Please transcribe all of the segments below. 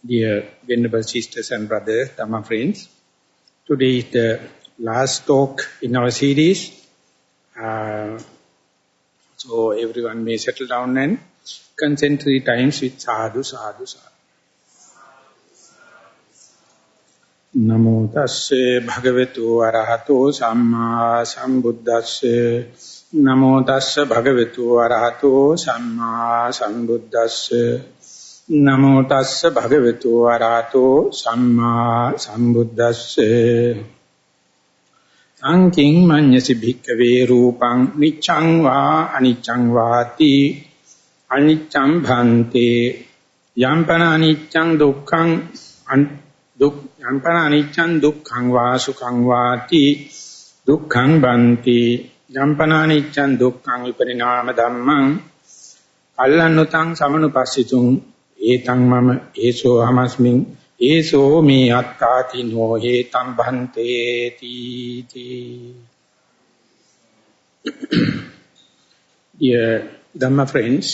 Dear Venerable Sisters and Brothers, Dhamma friends, today is the last talk in our series. So everyone may settle down and consent 3 times with sadhu, sadhu, sadhu. Namo tasse bhagavatu arahato samma sambuddhasse. Namo tasse bhagavatu arahato samma sambuddhasse. Namo tassa bhagavatu arahato samma sambuddhasse. Sanking manyasi bhikkhave rupang niccang va aniccang vati aniccam bhante yampana aniccang dukkhang yampana aniccang dukkhang va sukhang vati dukkhang bhanti yampana aniccang dukkhang viparinama dhammang allanutang samanupassitung etang mama eso amasmin eso me attati no hetam bhante ti. Dear Dhamma friends,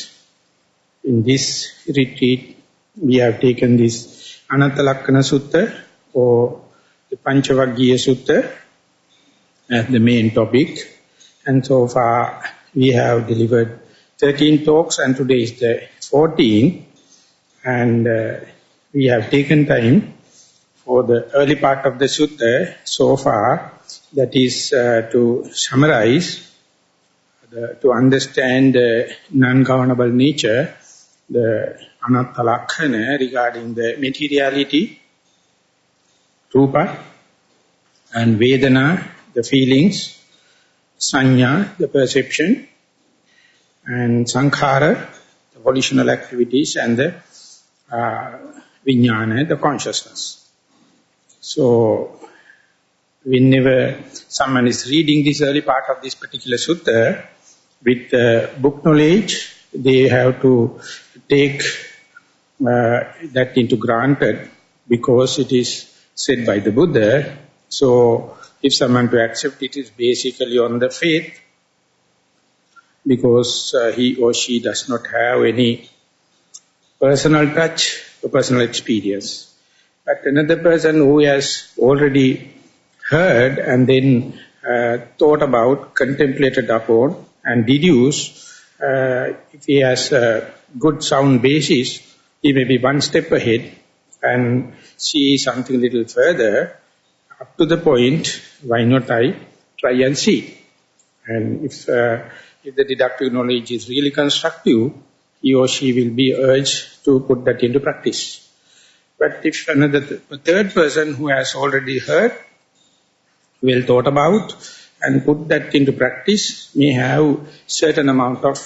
in this retreat we have taken this Ananta Lakkana Sutta or the Panchavaggiya Sutta as the main topic, and so far we have delivered 13 talks and today is the 14th. And we have taken time for the early part of the sutta so far, that is to summarize, to understand the non-governable nature, the Anatta Lakkana regarding the materiality, Rupa, and Vedana, the feelings, Sanya, the perception, and Sankhara, the volitional activities, and the Vijnana, the consciousness. So, whenever someone is reading this early part of this particular sutta, with book knowledge, they have to take that into granted, because it is said by the Buddha. So, if someone to accept it is basically on the faith, because he or she does not have any personal touch or personal experience. But another person who has already heard and then thought about, contemplated upon and deduced, if he has a good sound basis, he may be one step ahead and see something little further, up to the point, why not I try and see. And if the deductive knowledge is really constructive, he or she will be urged to put that into practice. But if a third person who has already heard, well thought about, and put that into practice, may have certain amount of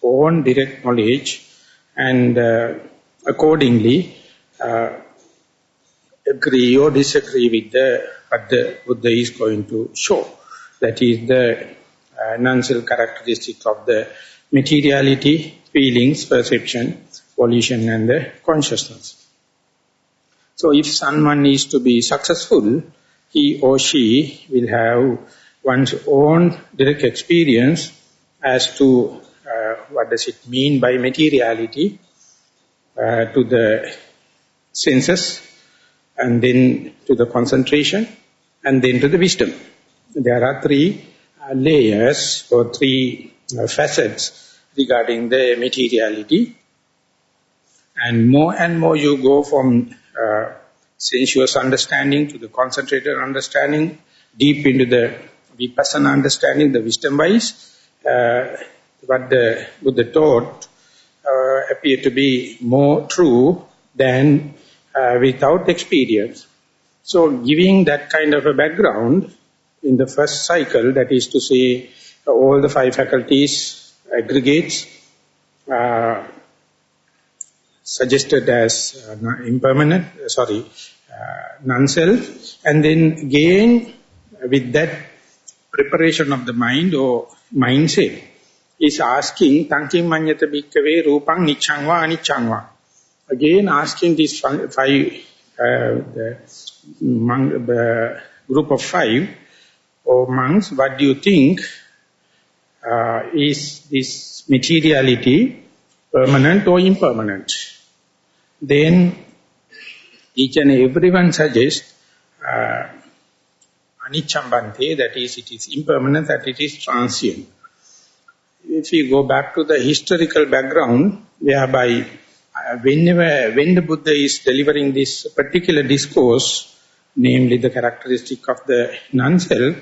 own direct knowledge, and accordingly agree or disagree with what the Buddha is going to show. That is the non-self characteristic of the materiality, feelings, perception, volition, and the consciousness. So if someone is to be successful, he or she will have one's own direct experience as to what does it mean by materiality, to the senses, and then to the concentration, and then to the wisdom. There are 3 layers or 3 facets regarding the materiality, and more you go from sensuous understanding to the concentrated understanding, deep into the vipassana understanding, the wisdom-wise, what the Buddha taught appear to be more true than without experience. So giving that kind of a background in the first cycle, that is to say all the 5 faculties, aggregates, suggested as non-self, and then again with that preparation of the mind or mindset is asking tanking manyata bhikkave rupang niccang va aniccang va. Again asking these 5 the group of 5 or monks, what do you think is this materiality permanent or impermanent? Then each and everyone suggests Anichambante, that is, it is impermanent, that it is transient. If we go back to the historical background, whereby when the Buddha is delivering this particular discourse, namely the characteristic of the non-self,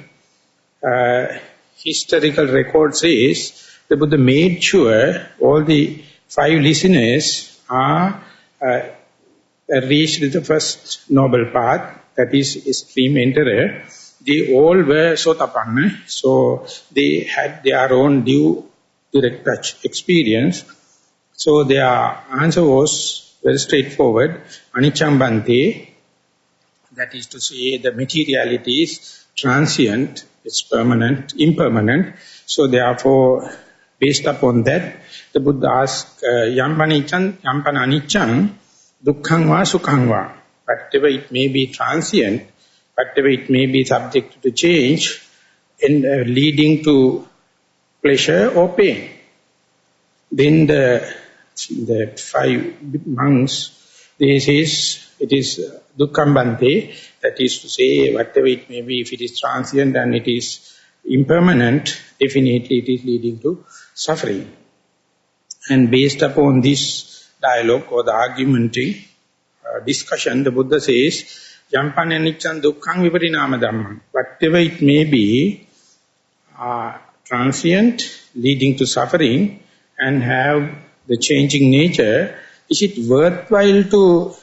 historical record says the Buddha made sure all the 5 listeners are reached the first noble path, that is extreme enterer. They all were Sotapanna, so they had their own due direct touch experience. So their answer was very straightforward. Anichambante, that is to say the materiality is transient, it's permanent, impermanent. So therefore, based upon that, the Buddha asked, Yampana anichang, dukkhang va sukhang va. Whatever it may be transient, whatever it may be subject to change, and leading to pleasure or pain. Then the 5 monks, they says it is dukkhambante, that is to say whatever it may be, if it is transient and it is impermanent, definitely it is leading to suffering. And based upon this dialogue or the argumenting discussion, the Buddha says, Yampana aniccan dukkhang viparinama dhammam. Whatever it may be, transient, leading to suffering, and have the changing nature, is it worthwhile to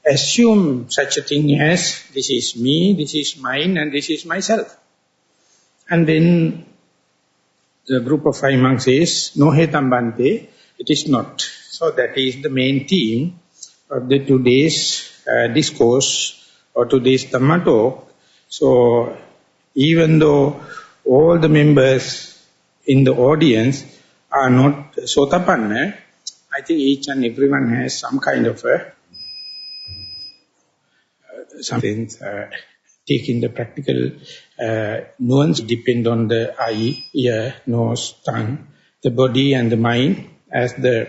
assume such a thing as this is me, this is mine, and this is myself? And then the group of 5 monks says, no hetam bante, it is not. So that is the main theme of the today's discourse or today's Dhamma talk. So even though all the members in the audience are not Sotapanna, I think each and everyone has some kind of a something taking the practical nuance, depend on the eye, ear, nose, tongue, the body and the mind as the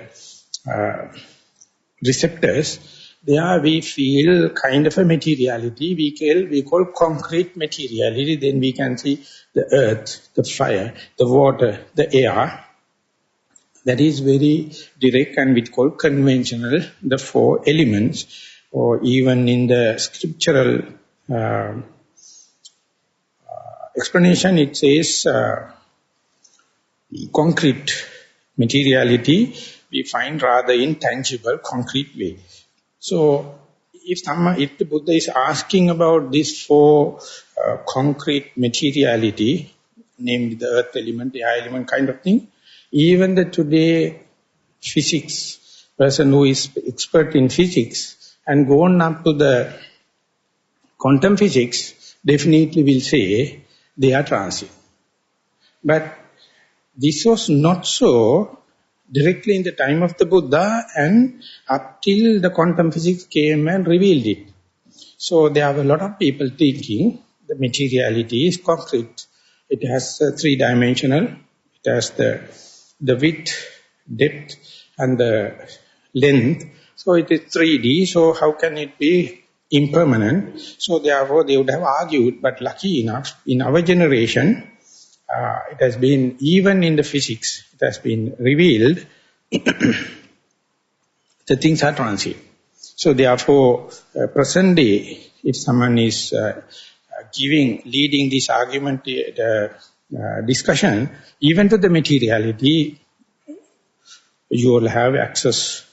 receptors. There we feel kind of a materiality, we call concrete materiality. Then we can see the earth, the fire, the water, the air. That is very direct, and we call conventional, the 4 elements. Or even in the scriptural explanation, it says concrete materiality we find rather intangible, concrete way. So if the Buddha is asking about these 4 concrete materiality, namely the earth element, the air element kind of thing, even the today physics, person who is expert in physics and gone up to the quantum physics, definitely will say they are transient. But this was not so directly in the time of the Buddha, and up till the quantum physics came and revealed it. So there are a lot of people thinking the materiality is concrete. It has 3-dimensional, it has the width, depth and the length. So it is 3D, so how can it be impermanent? So therefore they would have argued, but lucky enough, in our generation, it has been, even in the physics, it has been revealed, the things are transient. So therefore, present day, if someone is leading this argument, discussion, even to the materiality, you will have access.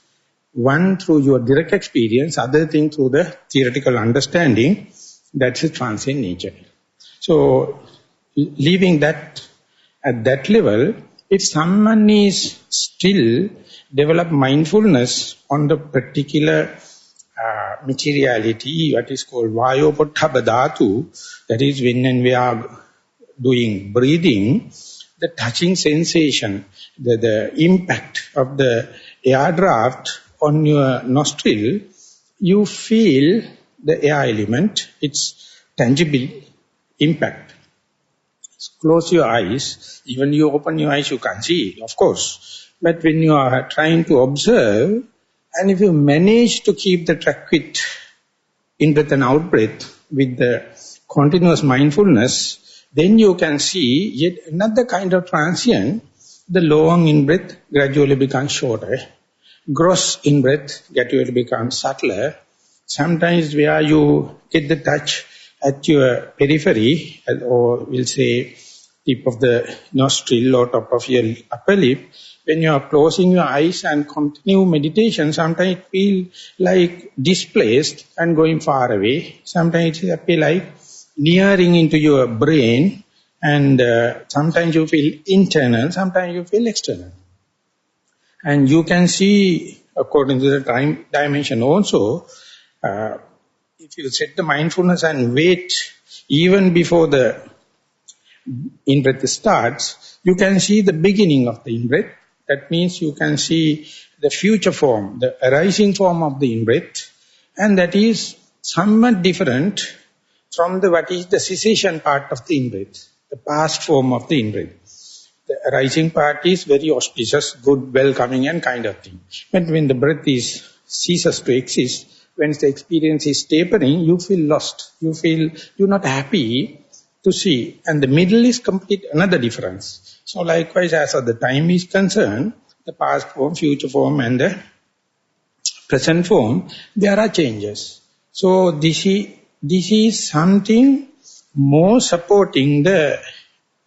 One through your direct experience, other thing through the theoretical understanding. That's a transient nature. So, leaving that at that level, if someone is still develop mindfulness on the particular materiality, what is called Vayopotthabha Dhatu, that is when and we are doing breathing, the touching sensation, the impact of the air draft on your nostril, you feel the air element, its tangible impact. Close your eyes, even you open your eyes, you can't see, of course. But when you are trying to observe, and if you manage to keep the track with in-breath and out-breath with the continuous mindfulness, then you can see yet another kind of transient. The long in-breath gradually becomes shorter. Gross in-breath gradually becomes subtler. Sometimes where you get the touch at your periphery, or we'll say tip of the nostril or top of your upper lip, when you are closing your eyes and continue meditation, sometimes it feels like displaced and going far away. Sometimes it feels like nearing into your brain, and sometimes you feel internal, sometimes you feel external. And you can see, according to the time dimension also, if you set the mindfulness and wait even before the in-breath starts, you can see the beginning of the in-breath. That means you can see the future form, the arising form of the in-breath, and that is somewhat different from what is the cessation part of the in-breath, the past form of the in-breath. The arising part is very auspicious, good, welcoming and kind of thing. But when the breath ceases to exist, when the experience is tapering, you feel lost. You're not happy to see. And the middle is complete another difference. So likewise, as far as the time is concerned, the past form, future form and the present form, there are changes. So this is something more supporting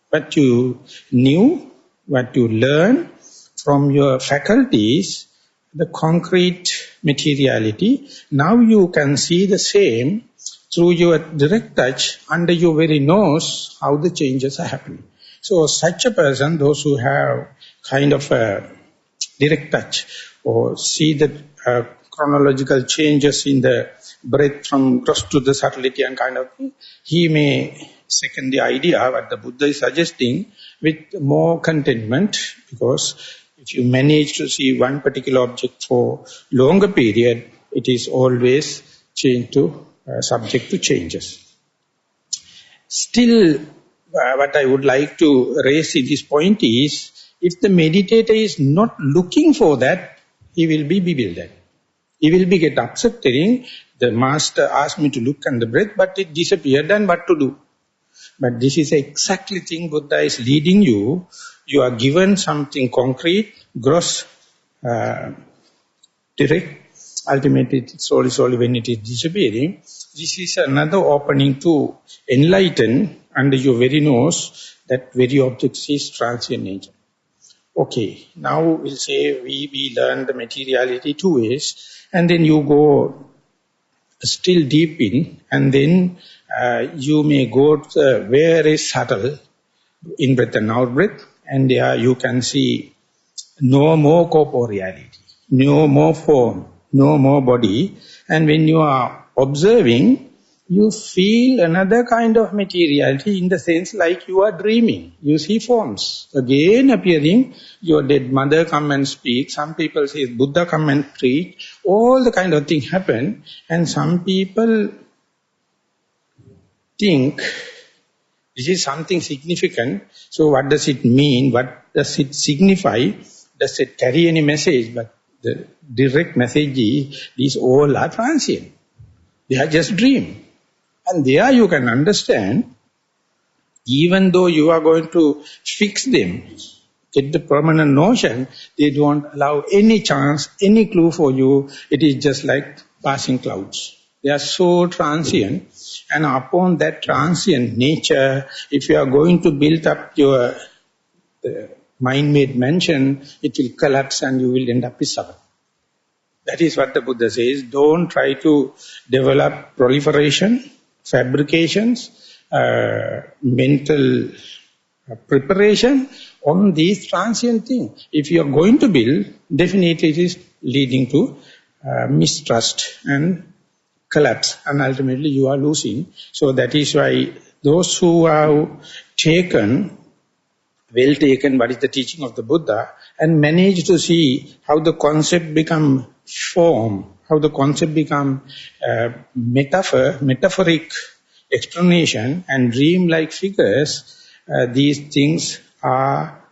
what you knew, what you learned from your faculties, the concrete materiality. Now you can see the same through your direct touch, under your very nose, how the changes are happening. So such a person, those who have kind of a direct touch or see the chronological changes in the breath from gross to the subtlety and kind of thing, he may second the idea what the Buddha is suggesting with more contentment, because if you manage to see one particular object for longer period, it is always subject to changes. Still, what I would like to raise in this point is, if the meditator is not looking for that, he will be bewildered. He will be get upset telling, the master asked me to look at the breath, but it disappeared, and what to do? But this is exactly thing Buddha is leading you. You are given something concrete, gross, direct. Ultimately, it's only when it is disappearing. This is another opening to enlighten under your very nose that very object is transient nature. Okay, now we'll say we learn the materiality 2 ways, and then you go still deep in, and then you may go to the very subtle in-breath and out-breath, and there you can see no more corporeality, no more form, no more body. And when you are observing, you feel another kind of materiality, in the sense like you are dreaming. You see forms again appearing. Your dead mother come and speak. Some people say Buddha come and preach. All the kind of thing happen. And some people think this is something significant. So what does it mean? What does it signify? Does it carry any message? But the direct message is, these all are transient. They are just dream. And there you can understand, even though you are going to fix them, get the permanent notion, they don't allow any chance, any clue for you. It is just like passing clouds. They are so transient. And upon that transient nature, if you are going to build up your mind-made mansion, it will collapse and you will end up with suffering. That is what the Buddha says. Don't try to develop proliferation, fabrications, mental preparation on these transient things. If you are going to build, definitely it is leading to mistrust and collapse, and ultimately you are losing. So that is why those who have taken what is the teaching of the Buddha, and managed to see how the concept become form, how the concept become metaphoric explanation and dream-like figures, these things are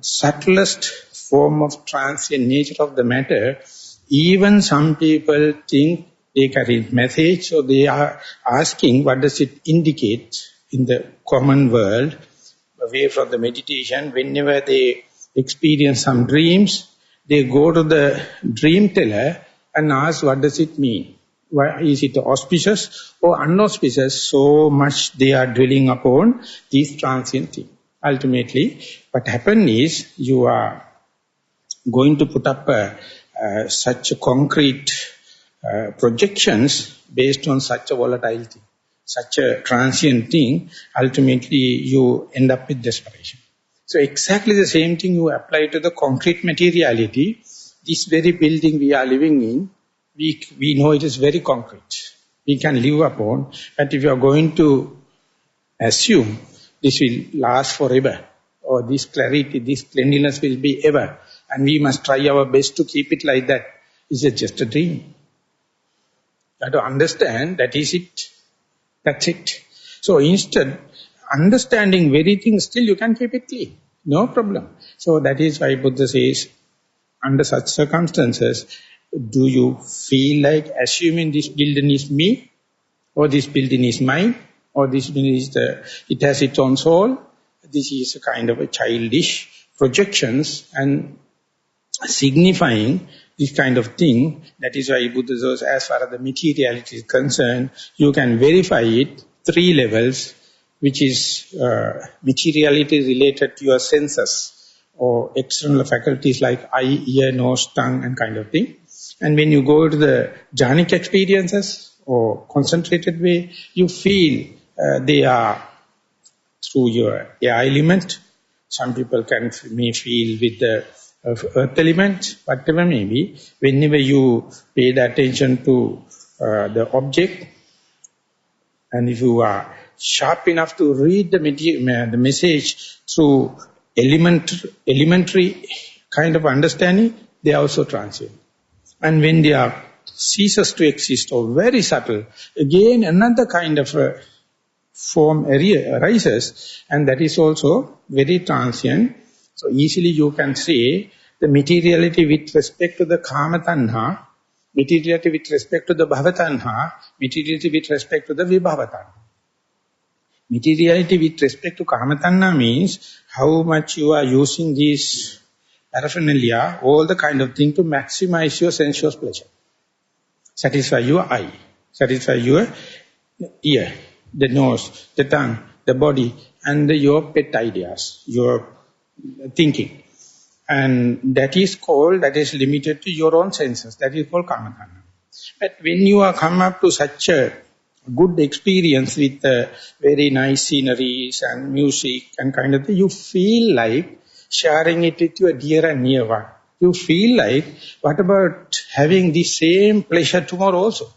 subtlest form of transient nature of the matter. Even some people think they carry message, so they are asking what does it indicate in the common world, away from the meditation. Whenever they experience some dreams, they go to the dream teller and ask what does it mean? Why is it auspicious or unauspicious? So much they are dwelling upon these transient things. Ultimately, what happens is you are going to put up such a concrete projections based on such a volatility, such a transient thing. Ultimately, you end up with desperation. So exactly the same thing you apply to the concrete materiality. This very building we are living in, we know it is very concrete. We can live upon, but if you are going to assume this will last forever, or this clarity, this cleanliness will be ever, and we must try our best to keep it like that, is it just a dream? You have to understand that is it. That's it. So instead, understanding very thing, still you can keep it clean. No problem. So that is why Buddha says, under such circumstances, do you feel like assuming this building is me, or this building is mine, or this building is it has its own soul? This is a kind of a childish projections and signifying this kind of thing. That is why Buddha says, as far as the materiality is concerned, you can verify it 3 levels, which is materiality related to your senses or external faculties like eye, ear, nose, tongue and kind of thing. And when you go to the jhanic experiences or concentrated way, you feel they are through your air element. Some people may feel with the earth element, whatever may be. Whenever you pay the attention to the object, and if you are sharp enough to read the message through elementary kind of understanding, they are also transient. And when they are ceases to exist or very subtle, again another kind of form area arises, and that is also very transient. So easily you can say the materiality with respect to the kama tanha, materiality with respect to the bhava tanha, materiality with respect to the vibhava tanha. Materiality with respect to kama tanha means how much you are using this paraphernalia, all the kind of thing to maximize your sensuous pleasure. Satisfy your eye, satisfy your ear, the nose, the tongue, the body, and your pet ideas, your thinking. And that is limited to your own senses. That is called kama-tanha. But when you are come up to such a good experience with very nice sceneries and music and kind of thing, you feel like sharing it with your dear and near one. You feel like, what about having the same pleasure tomorrow also?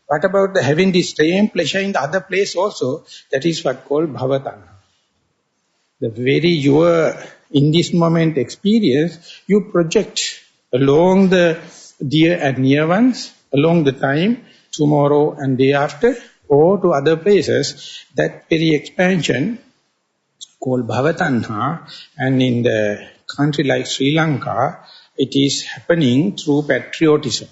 What about having the same pleasure in the other place also? That is what called bhavatanha. The very your, in this moment experience, you project along the dear and near ones, along the time, tomorrow and day after, or to other places, that very expansion called bhavatanha. And in the country like Sri Lanka, it is happening through patriotism.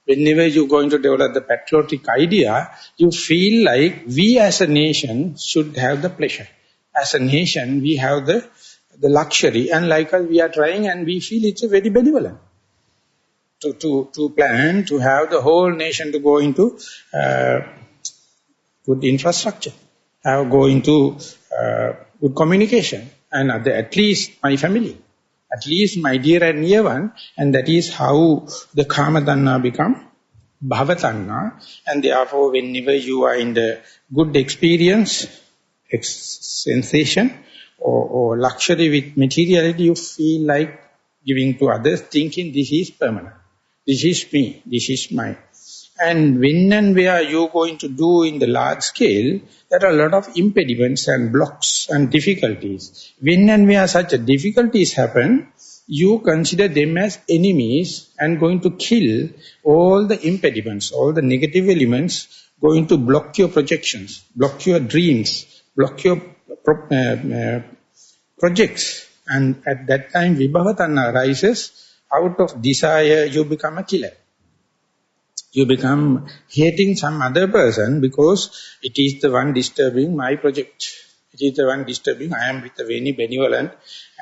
Whenever you're going to develop the patriotic idea, you feel like we as a nation should have the pleasure. As a nation, we have the luxury, and like us, we are trying, and we feel it's a very benevolent to plan to have the whole nation to go into good infrastructure, go into good communication, and at least my family, at least my dear and near one, and that is how the kama-tanha become bhava-tanha. And therefore, whenever you are in the good experience, sensation or luxury with materiality, you feel like giving to others, thinking this is permanent, this is me, this is mine. And when and where you're going to do in the large scale, there are a lot of impediments and blocks and difficulties. When and where such difficulties happen, you consider them as enemies and going to kill all the impediments, all the negative elements, going to block your projections, block your dreams, block your projects. And at that time, vibhava tanha arises. Out of desire, you become a killer. You become hating some other person because it is the one disturbing my project. It is the one disturbing, I am with a very benevolent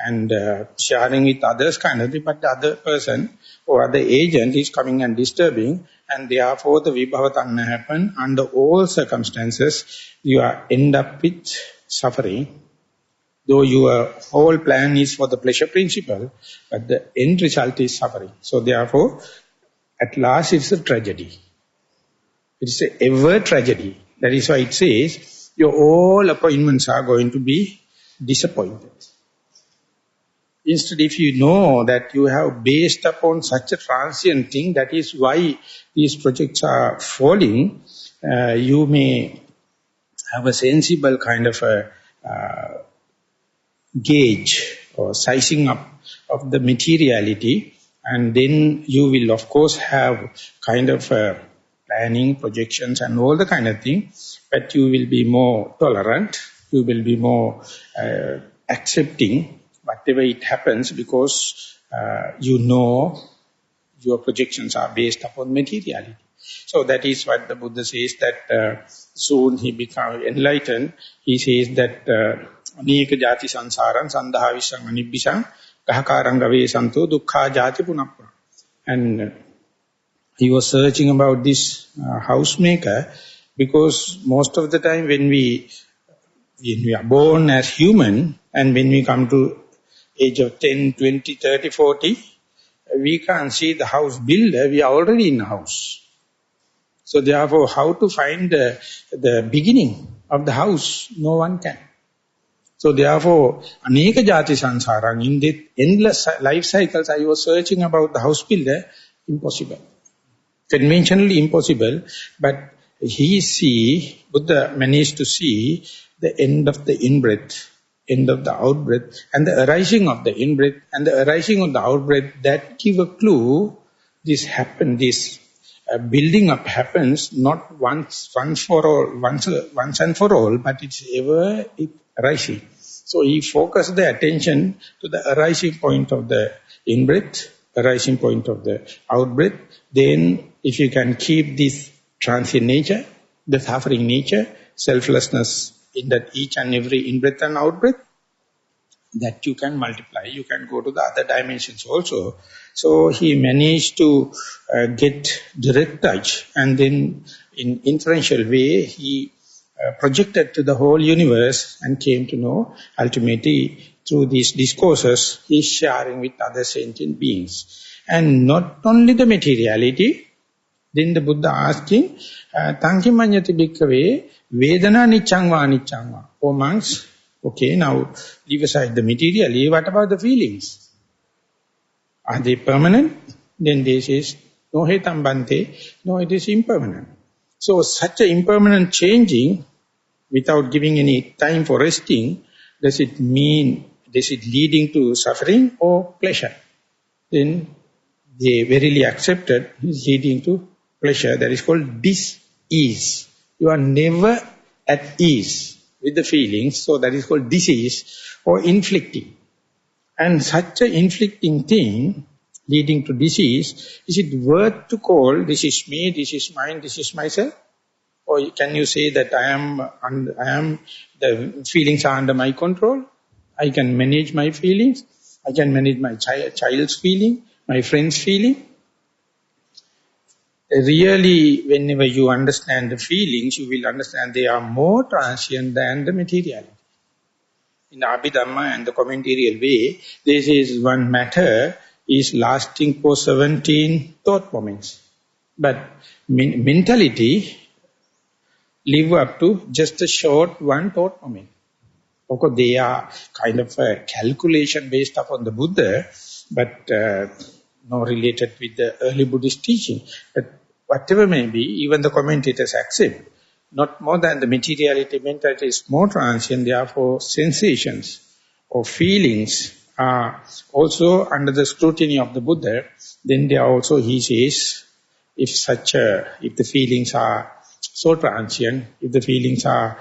and sharing with others kind of thing, but the other person or other agent is coming and disturbing, and therefore the vibhava tanna happen. Under all circumstances, you are end up with suffering. Though your whole plan is for the pleasure principle, but the end result is suffering. So therefore, at last it's a tragedy. It's a ever tragedy. That is why it says, your all appointments are going to be disappointed. Instead, if you know that you have based upon such a transient thing, that is why these projects are falling, you may have a sensible kind of a gauge or sizing up of the materiality, and then you will of course have kind of planning, projections and all the kind of thing, but you will be more tolerant, you will be more accepting whatever it happens, because you know your projections are based upon materiality. So that is what the Buddha says, that soon he becomes enlightened. He says that Aneka jati sansaran sandha visang anibhisang kahakaranga vesanto dukkha jati punappa. And he was searching about this housemaker, because most of the time when we are born as human, and when we come to age of 10, 20, 30, 40, we can't see the house builder, we are already in a house. So therefore, how to find the beginning of the house, no one can. So therefore, Aneka jati sansarang, in the endless life cycles, I was searching about the house builder, impossible. Conventionally impossible, but Buddha managed to see the end of the in-breath, end of the out-breath, and the arising of the in-breath, and the arising of the out-breath, that give a clue, this building up happens not once and for all, but it's ever arising. So he focused the attention to the arising point of the in-breath, arising point of the out-breath. Then if you can keep this transient nature, the suffering nature, selflessness in that each and every in-breath and out-breath, that you can multiply. You can go to the other dimensions also. So he managed to get direct touch, and then in inferential way he projected to the whole universe and came to know ultimately through these discourses he is sharing with other sentient beings. And not only the materiality, then the Buddha asking, Tankimanyati bhikkhave vedana niccang va niccang va. O monks, okay, now leave aside the material, what about the feelings? Are they permanent? Then they says, no hetam bante, no, it is impermanent. So such an impermanent changing, without giving any time for resting, does it leading to suffering or pleasure? Then they verily accepted, is leading to pleasure. That is called dis-ease. You are never at ease with the feelings, so that is called disease or inflicting. And such an inflicting thing leading to disease, is it worth to call this is me, this is mine, this is myself? Or can you say that the feelings are under my control? I can manage my feelings. I can manage my child's feeling, my friend's feeling. Really, whenever you understand the feelings, you will understand they are more transient than the materiality. In the Abhidhamma and the commentarial way, this is one matter is lasting for 17 thought moments. But mentality live up to just a short one thought moment. Of course, they are kind of a calculation based upon the Buddha, but not related with the early Buddhist teaching. But whatever may be, even the commentators accept, not more than the materiality, mentality is more transient, therefore sensations or feelings are also under the scrutiny of the Buddha. Then they are also, he says, if the feelings are so transient, if the feelings are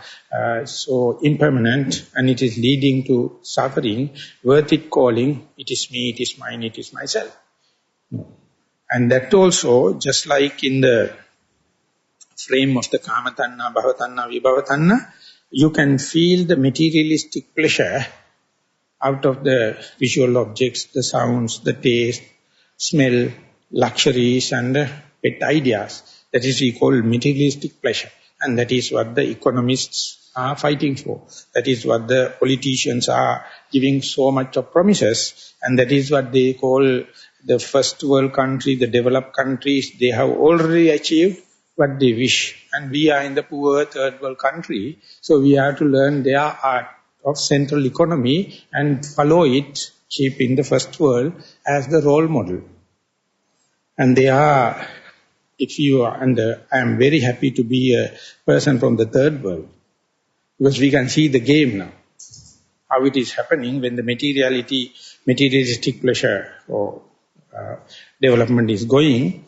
so impermanent and it is leading to suffering, worth it calling, it is me, it is mine, it is myself. And that also, just like in the frame of the Kama Tanna, Bhava Tanna, Vibhava Tanna, you can feel the materialistic pleasure out of the visual objects, the sounds, the taste, smell, luxuries and pet ideas. That is we call materialistic pleasure. And that is what the economists are fighting for. That is what the politicians are giving so much of promises. And that is what they call the first world country, the developed countries. They have already achieved what they wish. And we are in the poor third world country. So we have to learn their art of central economy and follow it, keeping the first world as the role model. And they are, if you are, and I am very happy to be a person from the third world, because we can see the game now, how it is happening when the materialistic pleasure or development is going.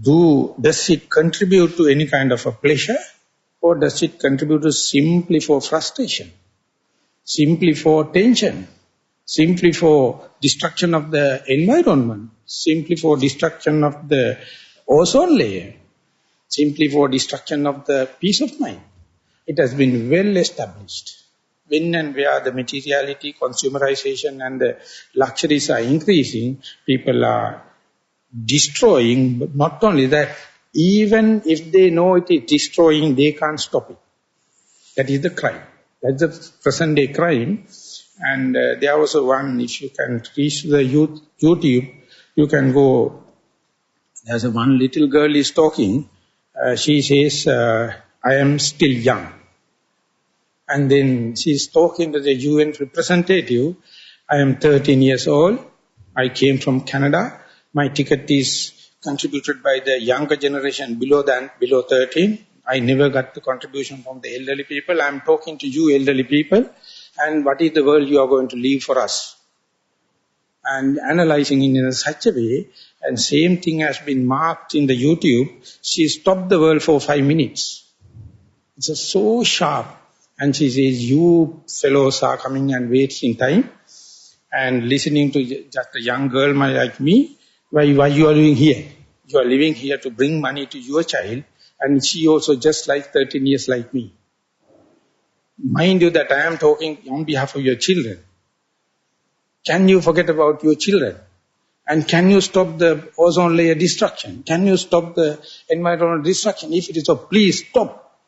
Does it contribute to any kind of a pleasure, or does it contribute to simply for frustration, simply for tension, simply for destruction of the environment, simply for destruction of the ozone layer, simply for destruction of the peace of mind? It has been well established. When and where the materiality, consumerization and the luxuries are increasing, people are destroying. But not only that, even if they know it is destroying, they can't stop it. That is the crime. That's the present day crime. And there was one, if you can reach the YouTube, you can go, there's one little girl is talking, she says, I am still young. And then she's talking to the UN representative, I am 13 years old, I came from Canada, my ticket is contributed by the younger generation below 13, I never got the contribution from the elderly people, I am talking to you elderly people, and what is the world you are going to leave for us? And analyzing in such a way, and same thing has been marked in the YouTube, she stopped the world for 5 minutes. It's so sharp. And she says, you fellows are coming and wasting time and listening to just a young girl like me, why you are living here? You are living here to bring money to your child, and she also just like 13 years like me. Mind you that I am talking on behalf of your children. Can you forget about your children? And can you stop the ozone layer destruction? Can you stop the environmental destruction? If it is so, please stop.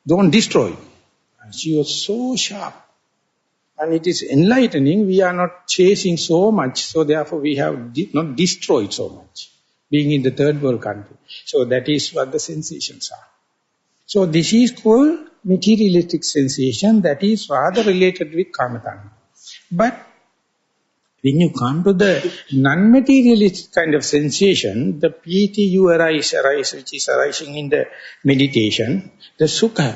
Don't destroy. And she was so sharp. And it is enlightening. We are not chasing so much, so therefore we have not destroyed so much, being in the third world country. So that is what the sensations are. So this is called materialistic sensation, that is rather related with Kama-tanha. But when you come to the non-materialistic kind of sensation, the piti you arise, which is arising in the meditation, the sukha,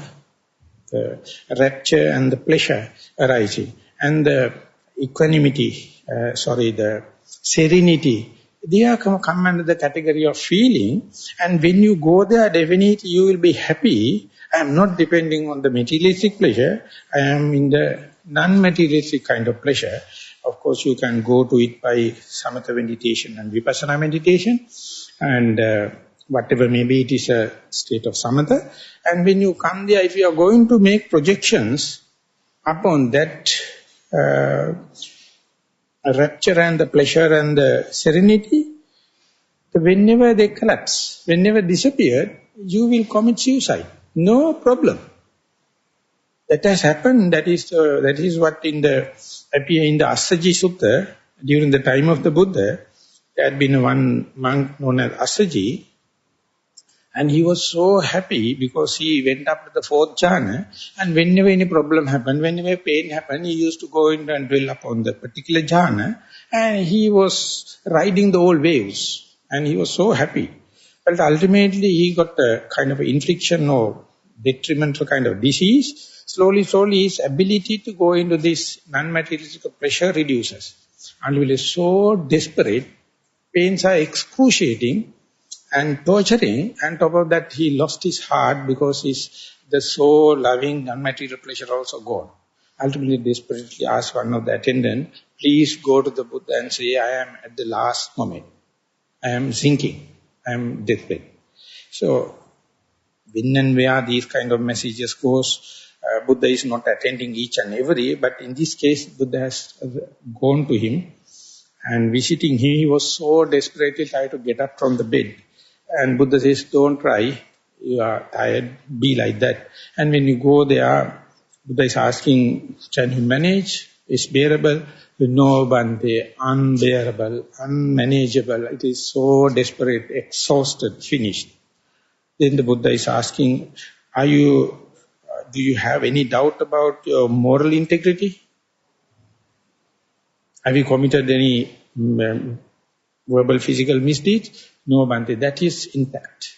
the rapture and the pleasure arising, and the equanimity, the serenity, they are come under the category of feeling. And when you go there, definitely you will be happy. I am not depending on the materialistic pleasure. I am in the non-materialistic kind of pleasure. Of course, you can go to it by samatha meditation and vipassana meditation. And whatever maybe it is a state of samatha. And when you come there, if you are going to make projections upon that rapture and the pleasure and the serenity, whenever they collapse, whenever disappear, you will commit suicide. No problem. That has happened. That is what appear in the Assaji Sutta during the time of the Buddha. There had been one monk known as Assaji, and he was so happy because he went up to the fourth jhana, and whenever any problem happened, whenever pain happened, he used to go in and dwell upon the particular jhana, and he was riding the old waves, and he was so happy. But ultimately he got a kind of infliction or detrimental kind of disease. Slowly, his ability to go into this non-materialistic pressure reduces. And he is so desperate, pains are excruciating and torturing, and top of that he lost his heart because the so loving non-material pleasure also gone. Ultimately, desperately asked one of the attendant, please go to the Buddha and say, I am at the last moment. I am sinking. I am deathbed. So, when and where these kind of messages goes, Buddha is not attending each and every, but in this case, Buddha has gone to him and visiting him. He was so desperately trying to get up from the bed. And Buddha says, don't try, you are tired, be like that. And when you go there, Buddha is asking, can you manage? It's bearable? No, Bhante, unbearable, unmanageable. It is so desperate, exhausted, finished. Then the Buddha is asking, do you have any doubt about your moral integrity? Have you committed any verbal, physical misdeeds? No, Bhante, that is intact.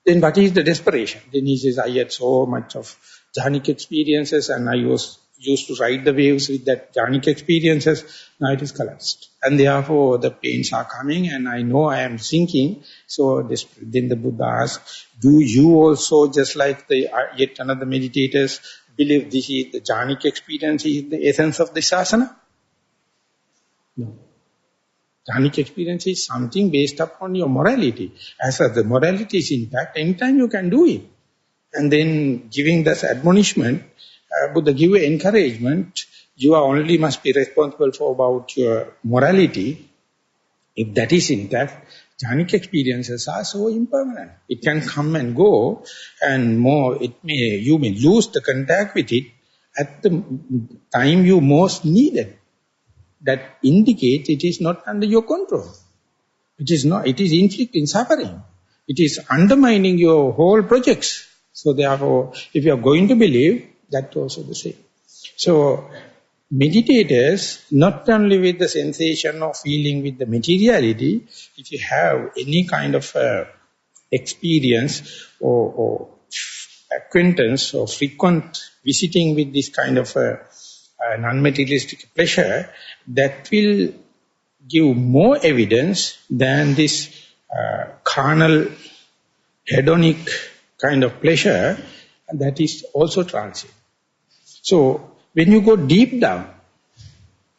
Then what is the desperation? Then he says, I had so much of jhanic experiences and I was used to ride the waves with that jhanic experiences. Now it is collapsed. And therefore the pains are coming and I know I am sinking. So then the Buddha asks, do you also, just like the yet another meditators, believe this is the jhanic experience, is the essence of the asana? No. Jhanic experience is something based upon your morality. As far as the morality is intact, anytime you can do it. And then giving this admonishment, Buddha give you encouragement, you are only must be responsible for about your morality. If that is intact, jhanic experiences are so impermanent. It can come and go, and you may lose the contact with it at the time you most need it. That indicates it is not under your control. It is not. It is inflicting suffering. It is undermining your whole projects. So therefore, if you are going to believe, that's also the same. So meditators, not only with the sensation of feeling with the materiality, if you have any kind of experience or acquaintance or frequent visiting with this kind of non-materialistic pleasure, that will give more evidence than this carnal, hedonic kind of pleasure that is also transient. So, when you go deep down,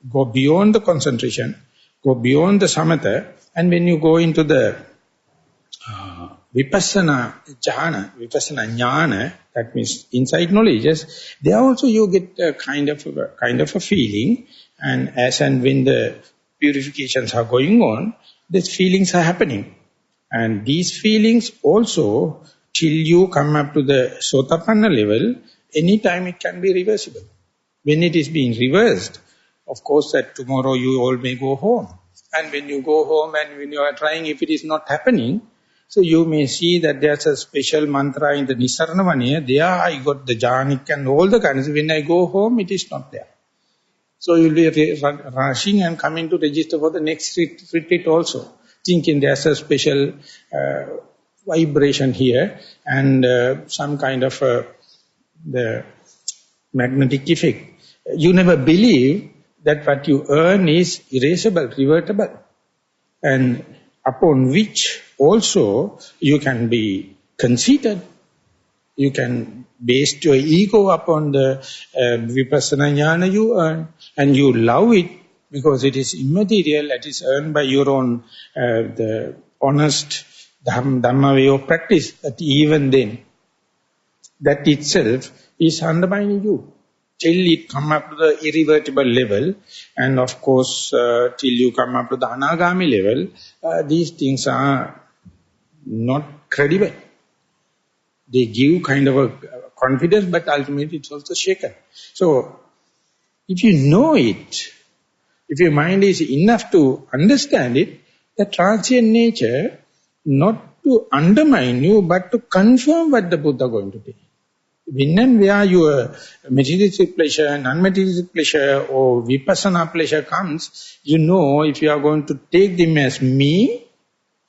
go beyond the concentration, go beyond the samatha, and when you go into the vipassana jnana, that means inside knowledges, there also you get a kind of a feeling, and as and when the purifications are going on, these feelings are happening. And these feelings also, till you come up to the sotapanna level, anytime it can be reversible. When it is being reversed, of course that tomorrow you all may go home. And when you go home and when you are trying, if it is not happening, so you may see that there's a special mantra in the Nissarana Vanaya. There I got the jhanic and all the kinds. When I go home, it is not there. So you'll be rushing and coming to register for the next retreat also, thinking there's a special vibration here and some kind of the magnetic effect. You never believe that what you earn is erasable, revertible, and upon which also you can be conceited. You can base your ego upon the vipassana jnana you earn, and you love it because it is immaterial, it is earned by your own the honest Dhamma way of practice. But even then, that itself is undermining you till it come up to the irrevertible level, and of course till you come up to the anagami level, these things are not credible. They give kind of a confidence, but ultimately it's also shaken. So if you know it, if your mind is enough to understand it, the transient nature, not to undermine you, but to confirm what the Buddha is going to be. When and where your materialistic pleasure, non-materialistic pleasure or vipassana pleasure comes, you know if you are going to take them as me,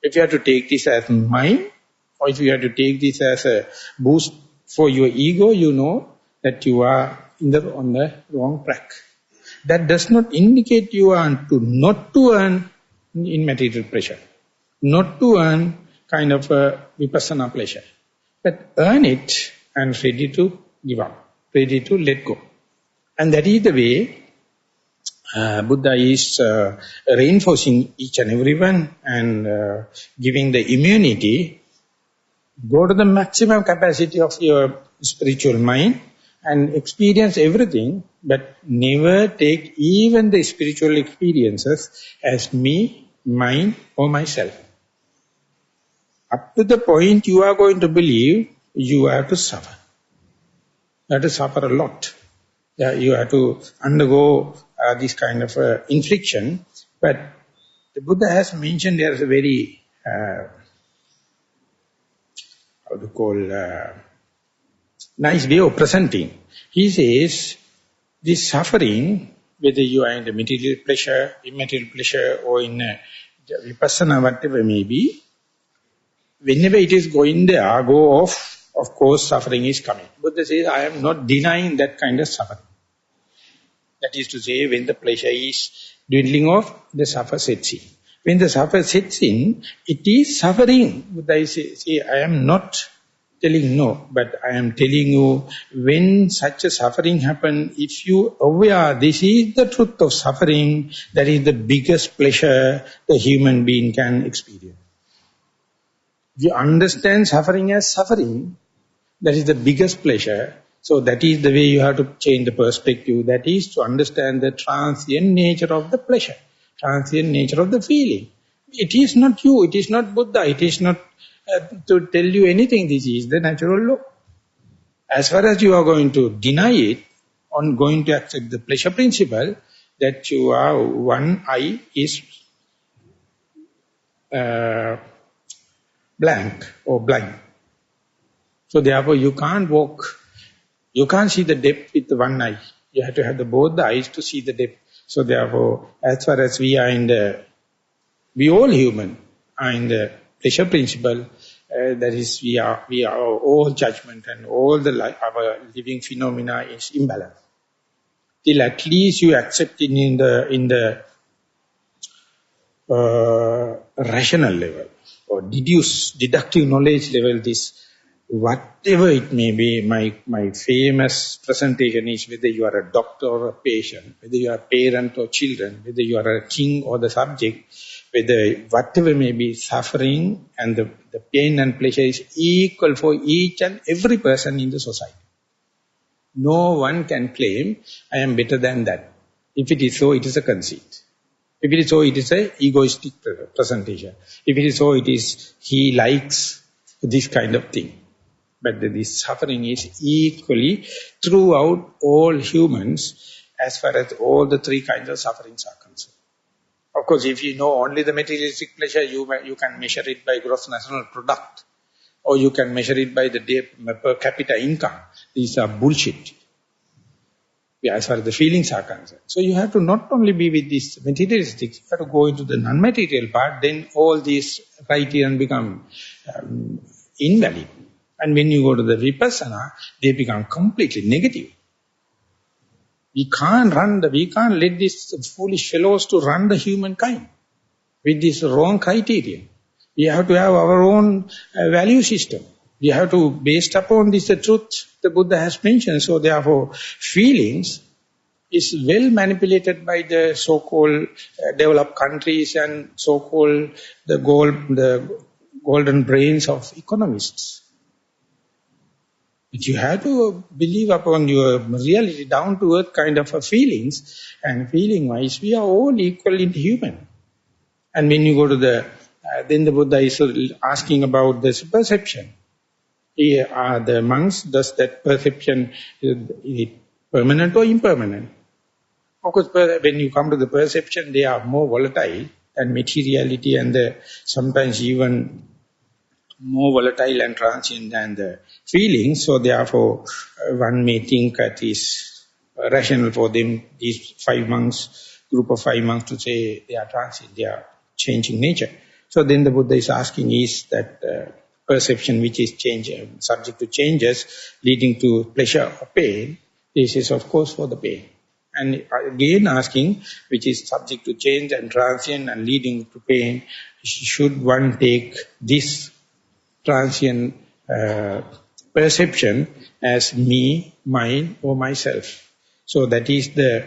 if you have to take this as mine, or if you have to take this as a boost for your ego, you know that you are on the wrong track. That does not indicate you are not to earn in material pleasure, not to earn kind of a vipassana pleasure, but earn it and ready to give up, ready to let go. And that is the way Buddha is reinforcing each and everyone and giving the immunity Go to the maximum capacity of your spiritual mind and experience everything, but never take even the spiritual experiences as me, mine or myself. Up to the point you are going to believe, you have to suffer. You have to suffer a lot. Yeah, you have to undergo this kind of infliction. But the Buddha has mentioned there is a very, how to call, nice way of presenting. He says, this suffering, whether you are in the material pleasure, immaterial pleasure, or in vipassana, whatever may be, whenever it is going there, go off, of course suffering is coming. Buddha says, I am not denying that kind of suffering. That is to say, when the pleasure is dwindling off, the suffer sets in. When the suffer sets in, it is suffering. Buddha says, I am not telling no, but I am telling you, when such a suffering happens, if you aware this is the truth of suffering, that is the biggest pleasure the human being can experience. If you understand suffering as suffering, that is the biggest pleasure. So that is the way you have to change the perspective. That is to understand the transient nature of the pleasure, transient nature of the feeling. It is not you, it is not Buddha, it is not to tell you anything. This is the natural law. As far as you are going to deny it, on going to accept the pleasure principle, that you are one eye is blank or blind. So therefore you can't walk, you can't see the depth with the one eye. You have to have both the eyes to see the depth. So therefore, as far as we are in the, we all human are in the pleasure principle, that is we are all judgment and all the our living phenomena is imbalanced. Till at least you accept it in the rational level or deductive knowledge level, this whatever it may be, my famous presentation is whether you are a doctor or a patient, whether you are a parent or children, whether you are a king or the subject, whether whatever may be, suffering and the pain and pleasure is equal for each and every person in the society. No one can claim, I am better than that. If it is so, it is a conceit. If it is so, it is a egoistic presentation. If it is so, it is, he likes this kind of thing. But this suffering is equally throughout all humans as far as all the three kinds of sufferings are concerned. Of course, if you know only the materialistic pleasure, you can measure it by gross national product, or you can measure it by the per capita income. These are bullshit, as far as the feelings are concerned. So you have to not only be with this materialistic, you have to go into the non-material part, then all these criterion become invalid. And when you go to the vipassana, they become completely negative. We can't let these foolish fellows to run the humankind with this wrong criterion. We have to have our own value system. We have to, based upon this, the truth the Buddha has mentioned. So therefore, feelings is well manipulated by the so-called developed countries and so-called the golden brains of economists. But you have to believe upon your reality, down-to-earth kind of feelings, and feeling-wise, we are all equal in human. And when you go to then the Buddha is asking about this perception. Are the monks, does that perception, is it permanent or impermanent? Of course, when you come to the perception, they are more volatile than materiality, and sometimes even more volatile and transient than the feelings. So therefore, one may think that is rational for them, these group of 5 monks, to say they are transient, they are changing nature. So then the Buddha is asking, is that perception which is subject to changes, leading to pleasure or pain? This is of course for the pain. And again asking, which is subject to change and transient and leading to pain, should one take this transient perception as me, mine or myself? So that is the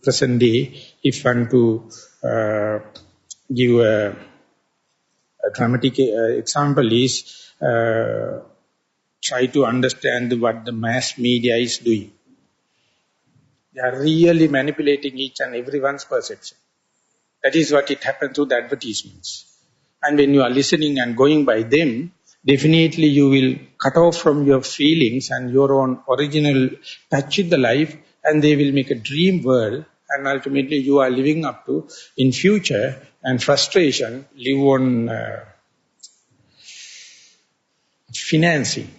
present day, if one to give a A dramatic example is try to understand what the mass media is doing. They are really manipulating each and everyone's perception. That is what it happens to the advertisements. And when you are listening and going by them, definitely you will cut off from your feelings and your own original touch with the life, and they will make a dream world, and ultimately you are living up to in future, and frustration live on financing.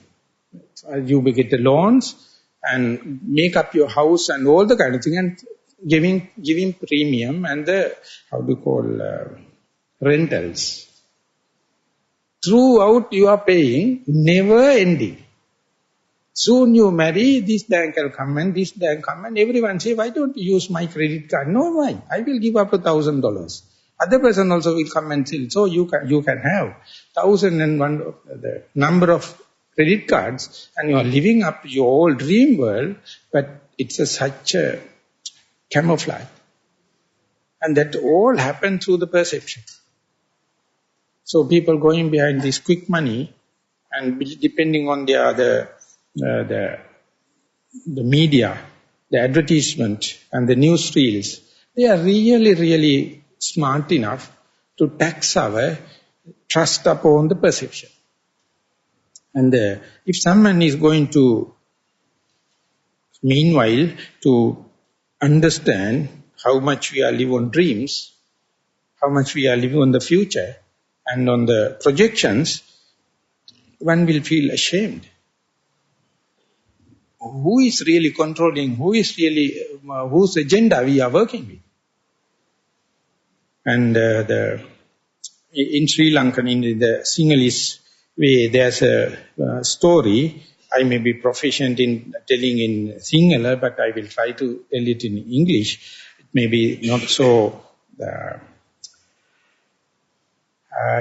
You will get the loans and make up your house and all the kind of thing, and giving premium and the, how do you call, rentals. Throughout you are paying, never ending. Soon you marry, this bank will come and this bank come, and everyone say, why don't you use my credit card? No, why? I will give up $1,000. Other person also will come and say, so you can have 1,001 the number of credit cards, and you are living up to your whole dream world, but it's such a camouflage. And that all happens through the perception. So people going behind this quick money, and depending on the media, the advertisement and the news reels, they are really, really smart enough to tax our trust upon the perception. And if someone is going to, meanwhile, to understand how much we are living on dreams, how much we are living on the future and on the projections, one will feel ashamed. Who is really controlling, whose agenda we are working with? And in Sri Lanka, in the Sinhalese way, there's a story. I may be proficient in telling in Sinhala, but I will try to tell it in English. It may be not so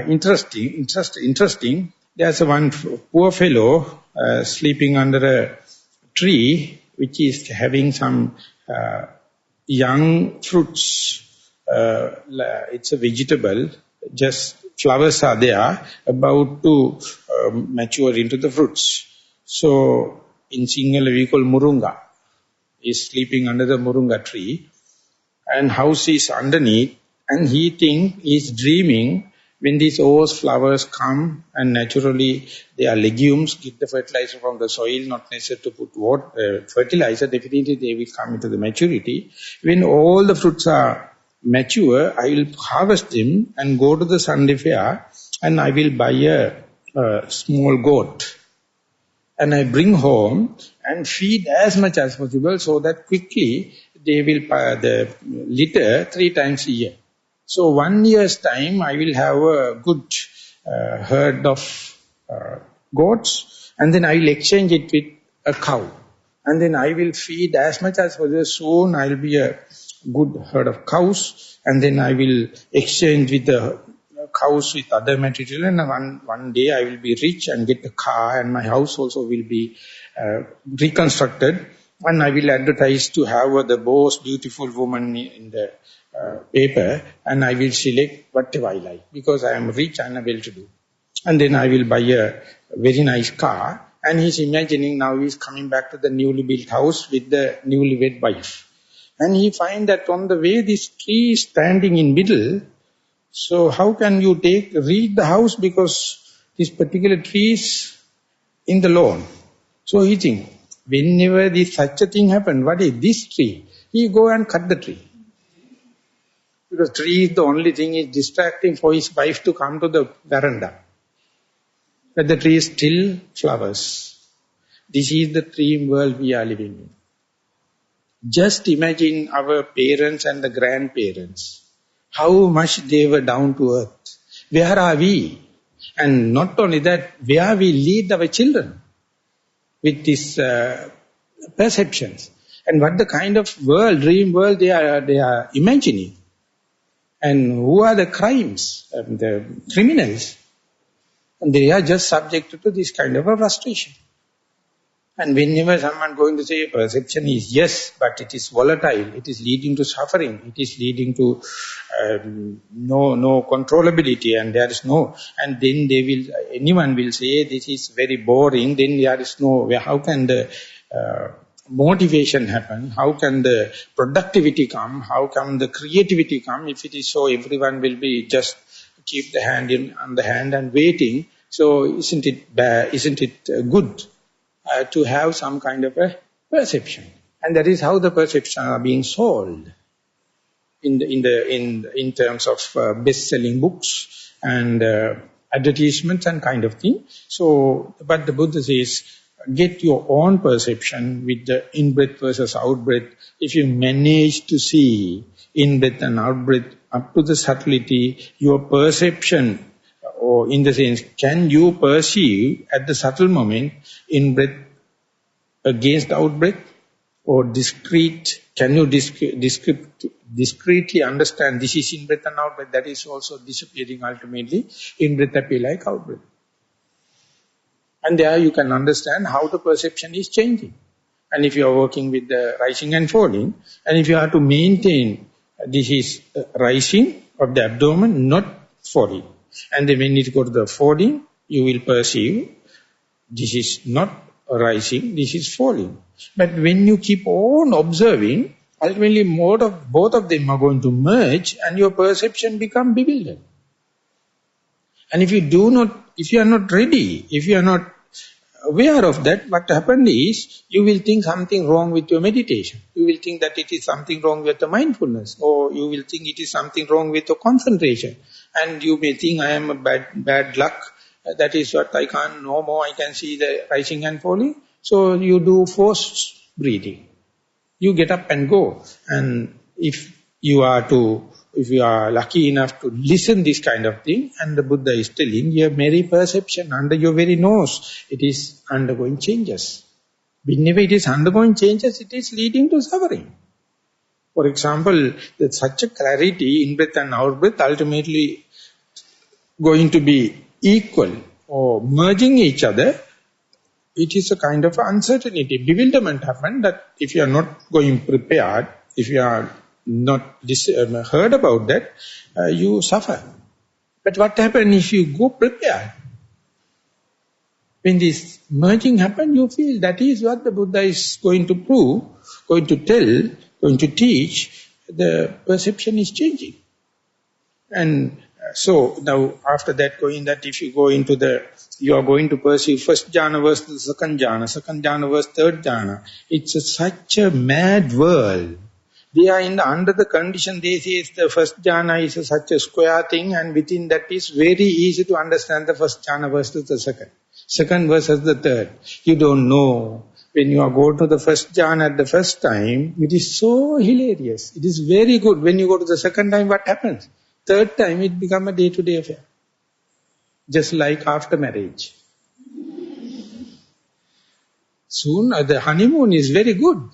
interesting. There's one poor fellow sleeping under a tree which is having some young fruits. It's a vegetable, just flowers are there, about to mature into the fruits. So in Sinhala we call Murunga. He's sleeping under the Murunga tree, and house is underneath, and he's dreaming when these all flowers come, and naturally they are legumes, get the fertilizer from the soil, not necessary to put water, fertilizer, definitely they will come into the maturity. When all the fruits are mature, I will harvest them and go to the Sunday fair, and I will buy a small goat. And I bring home and feed as much as possible, so that quickly they will the litter 3 times a year. So 1 year's time I will have a good herd of goats, and then I will exchange it with a cow. And then I will feed as much as possible. Soon I will be a good herd of cows, and then I will exchange with the cows with other material, and one day I will be rich and get a car, and my house also will be reconstructed, and I will advertise to have the most beautiful woman in the paper, and I will select whatever I like, because I am rich and well-to-do. And then I will buy a very nice car, and he's imagining now he's coming back to the newly built house with the newlywed wife. And he finds that on the way this tree is standing in middle. So how can you reach the house, because this particular tree is in the lawn? So he thinks, whenever such a thing happens, what is this tree? He go and cut the tree. Because tree is the only thing is distracting for his wife to come to the veranda. But the tree is still flowers. This is the dream world we are living in. Just imagine our parents and the grandparents. How much they were down to earth. Where are we? And not only that, where we lead our children with these perceptions. And what the kind of dream world they are imagining. And who are the the criminals. And they are just subjected to this kind of a frustration. And whenever someone going to say perception is yes, but it is volatile, it is leading to suffering, it is leading to no controllability, and there is no, and then anyone will say this is very boring, then there is no, how can the motivation happen, how can the productivity come, how can the creativity come, if it is so everyone will be just keep the hand on the hand and waiting. So isn't it bad, isn't it good to have some kind of a perception? And that is how the perceptions are being sold in terms of best-selling books and advertisements and kind of thing. So, but the Buddha says, get your own perception with the in-breath versus out-breath. If you manage to see in-breath and out-breath up to the subtlety, your perception, or in the sense, can you perceive at the subtle moment in-breath against out-breath, or discrete, can you discretely understand this is in-breath and out-breath, that is also disappearing ultimately, in-breath appear like out-breath. And there you can understand how the perception is changing. And if you are working with the rising and falling, and if you have to maintain this is rising of the abdomen, not falling. And then when you go to the falling, you will perceive this is not rising, this is falling. But when you keep on observing, ultimately both of them are going to merge and your perception become bewildered. And if you are not ready, if you are not aware of that, what happened is, you will think something wrong with your meditation. You will think that it is something wrong with the mindfulness, or you will think it is something wrong with your concentration. And you may think, I am a bad luck, that is what I can't no more, I can see the rising and falling. So you do forced breathing. You get up and go. And if you are lucky enough to listen this kind of thing, and the Buddha is telling, your very perception under your very nose, it is undergoing changes. Whenever it is undergoing changes, it is leading to suffering. For example, that such a clarity, in-breath and out-breath, ultimately going to be equal or merging each other, it is a kind of uncertainty, bewilderment happen, that if you are not going prepared, if you are not heard about that, you suffer. But what happens if you go prepared? When this merging happens, you feel that is what the Buddha is going to prove, going to tell, going to teach, the perception is changing. And so now after that, if you go into you are going to perceive first jhana versus second jhana versus third jhana. It's such a mad world. They are under the condition, they say the first jhana is such a square thing, and within that is very easy to understand the first jhana versus the second versus the third. You don't know. When you go to the first jhana at the first time, it is so hilarious. It is very good. When you go to the second time, what happens? Third time, it becomes a day-to-day affair. Just like after marriage. Soon, the honeymoon is very good.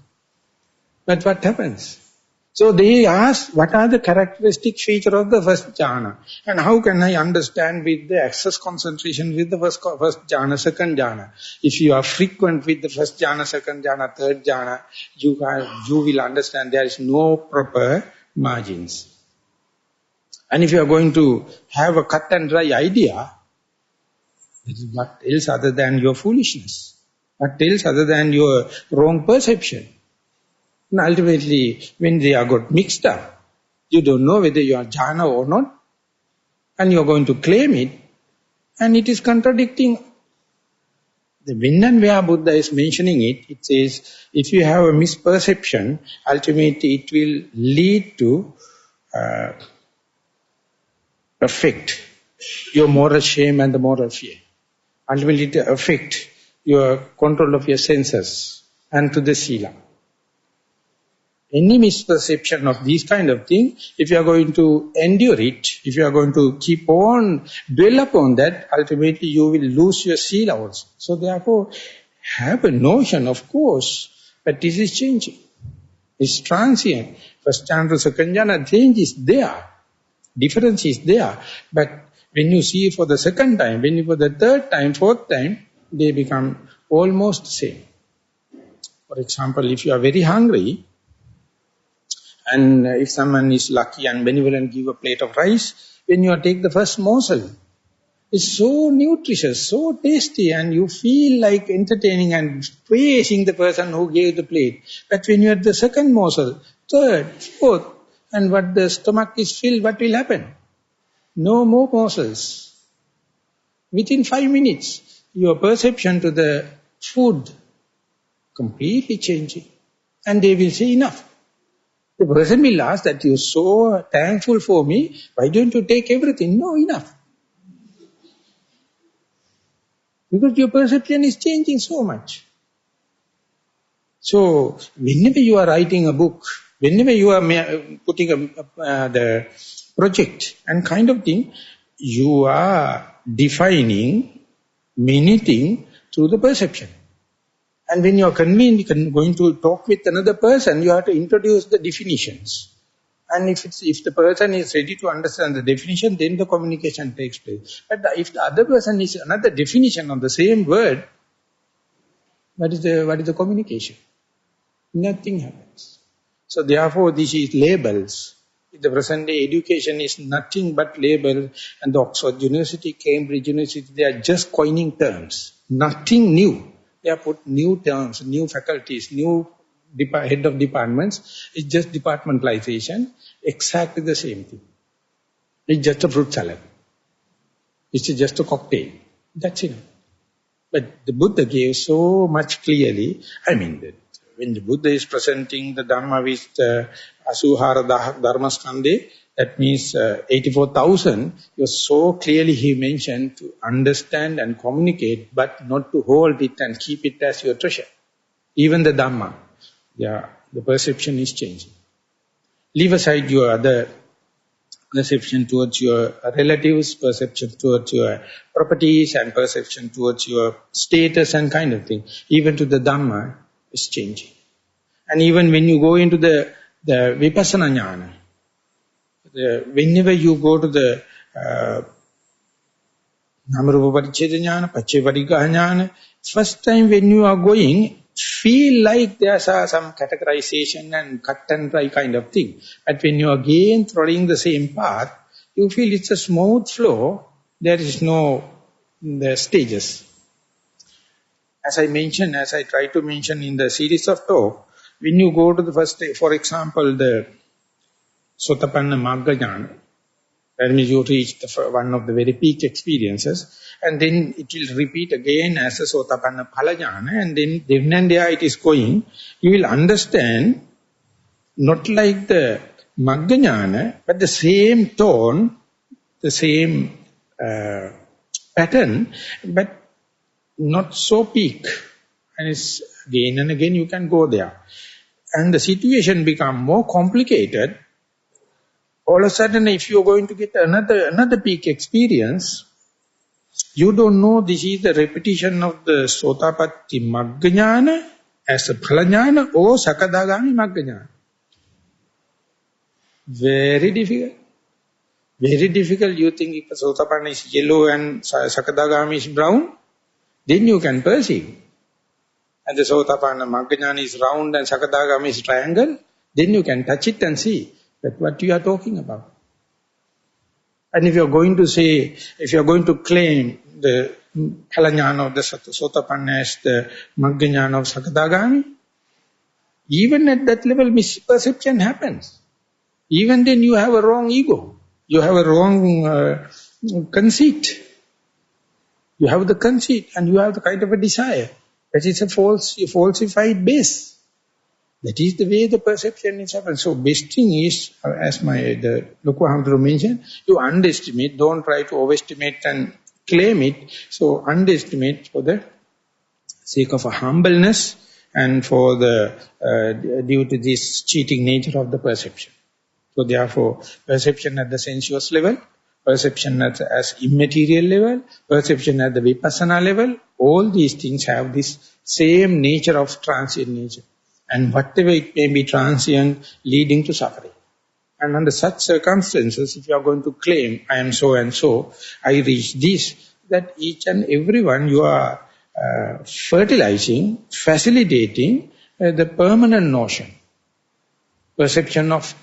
But what happens? So they ask, what are the characteristic features of the first jhana? And how can I understand with the access concentration with the first jhana, second jhana? If you are frequent with the first jhana, second jhana, third jhana, you will understand there is no proper margins. And if you are going to have a cut and dry idea, that is what else other than your foolishness? What else other than your wrong perception? And ultimately, when they are got mixed up, you don't know whether you are jhana or not, and you are going to claim it, and it is contradicting. The when and where Buddha is mentioning it, it says, if you have a misperception, ultimately it will lead to affect your moral shame and the moral fear. Ultimately it will affect your control of your senses and to the sila. Any misperception of these kind of things, if you are going to endure it, if you are going to keep on, dwell upon that, ultimately you will lose your sila also. So therefore, have a notion, of course, but this is changing. It's transient. First jhana to second jhana, change is there. Difference is there. But when you see for the second time, when you for the third time, fourth time, they become almost the same. For example, if you are very hungry, and if someone is lucky and benevolent, give a plate of rice, when you take the first morsel, it's so nutritious, so tasty, and you feel like entertaining and praising the person who gave the plate. But when you have the second morsel, third, fourth, and what the stomach is filled, what will happen? No more morsels. Within 5 minutes, your perception to the food completely changing. And they will say, enough. The person will ask that you're so thankful for me, why don't you take everything? No, enough. Because your perception is changing so much. So, whenever you are writing a book, whenever you are putting the project and kind of thing, you are defining many things through the perception. And when you are going to talk with another person, you have to introduce the definitions. And if the person is ready to understand the definition, then the communication takes place. But if the other person is another definition of the same word, what is the communication? Nothing happens. So therefore, this is labels. In the present day, education is nothing but label. And the Oxford University, Cambridge University, they are just coining terms. Nothing new. They have put new terms, new faculties, new head of departments. It's just departmentalization. Exactly the same thing. It's just a fruit salad. It's just a cocktail. That's it. But the Buddha gave so much clearly. I mean, that when the Buddha is presenting the Dhamma with Asuhara Dharmaskandhe, that means 84,000, so clearly he mentioned to understand and communicate, but not to hold it and keep it as your treasure. Even the Dhamma, the perception is changing. Leave aside your other perception towards your relatives, perception towards your properties, and perception towards your status and kind of thing. Even to the Dhamma is changing. And even when you go into the Vipassana Jnana, whenever you go to the Namarupa Paricheda Jnana, Paccayaparigaha Jnana, first time when you are going, feel like there's some categorization and cut and dry kind of thing. But when you are again following the same path, you feel it's a smooth flow. There is no the stages. As I try to mention in the series of talk, when you go to the first day, for example, the Sotapanna Magga Jnana, that means you reach one of the very peak experiences, and then it will repeat again as a Sotapanna Phala Jnana, and then and there it is going. You will understand, not like the Magga Jnana, but the same tone, the same pattern, but not so peak. And it's again and again you can go there. And the situation become more complicated. All of a sudden, if you are going to get another peak experience, you don't know this is the repetition of the Sotapatti Magga Jnana as a Phala Jnana or Sakadagami Magga Jnana. Very difficult. Very difficult. You think if Sotapanna is yellow and Sakadagami is brown, then you can perceive. And the Sotapanna Magga Jnana is round and Sakadagami is triangle, then you can touch it and see that what you are talking about. And if you are going to say, if you are going to claim the Phala Jnana of the Sotapanna as the Magga Jnana of Sakadagami, even at that level misperception happens. Even then you have a wrong ego. You have a wrong conceit. You have the conceit and you have the kind of a desire. That is a falsified base. That is the way the perception is happening. So best thing is, as the Loko Hamdru mentioned, you underestimate, don't try to overestimate and claim it. So underestimate for the sake of a humbleness and for the due to this cheating nature of the perception. So therefore, perception at the sensuous level, perception as immaterial level, perception at the vipassana level, all these things have this same nature of transient nature. And whatever it may be transient, leading to suffering. And under such circumstances, if you are going to claim, I am so and so, I reach this, that each and every one you are fertilizing, facilitating the permanent notion, perception of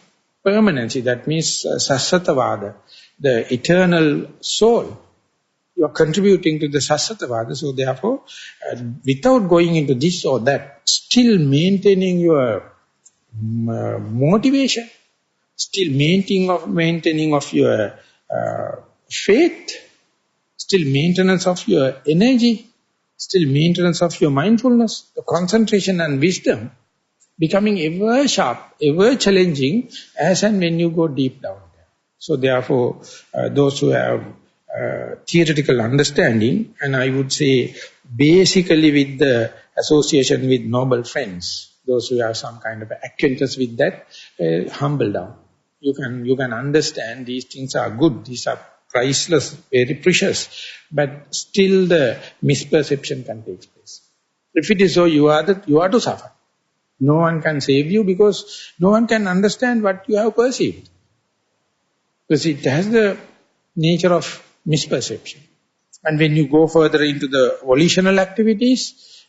permanency, that means sassatavada, the eternal soul. You are contributing to the sassatavada, so therefore, without going into this or that, still maintaining your motivation, still maintaining of your faith, still maintenance of your energy, still maintenance of your mindfulness, the concentration and wisdom, becoming ever sharp, ever challenging as and when you go deep down there. So therefore, those who have theoretical understanding, and I would say basically with the association with noble friends, those who have some kind of acquaintance with that, humble down. You can understand these things are good, these are priceless, very precious, but still the misperception can take place. If it is so, you are to suffer. No one can save you because no one can understand what you have perceived. Because it has the nature of misperception. And when you go further into the volitional activities,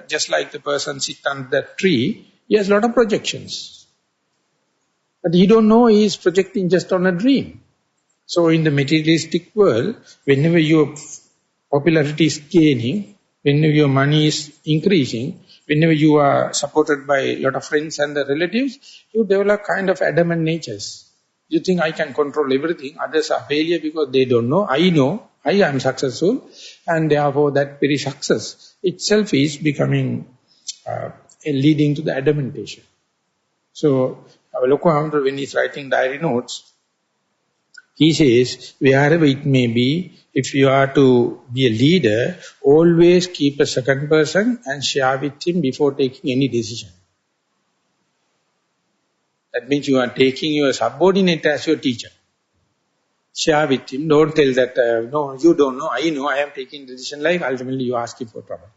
just like the person sits under that tree, he has a lot of projections. But he don't know he is projecting just on a dream. So in the materialistic world, whenever your popularity is gaining, whenever your money is increasing, whenever you are supported by a lot of friends and the relatives, you develop kind of adamant natures. You think I can control everything, others are failure because they don't know, I am successful, and therefore that very success itself is becoming, leading to the adamantation. So, our Lakkana, when he's writing diary notes, he says, wherever it may be, if you are to be a leader, always keep a second person and share with him before taking any decision. That means you are taking your subordinate as your teacher. Share with him. Don't tell that, no, you don't know, I am taking decision, like ultimately you ask him for trouble.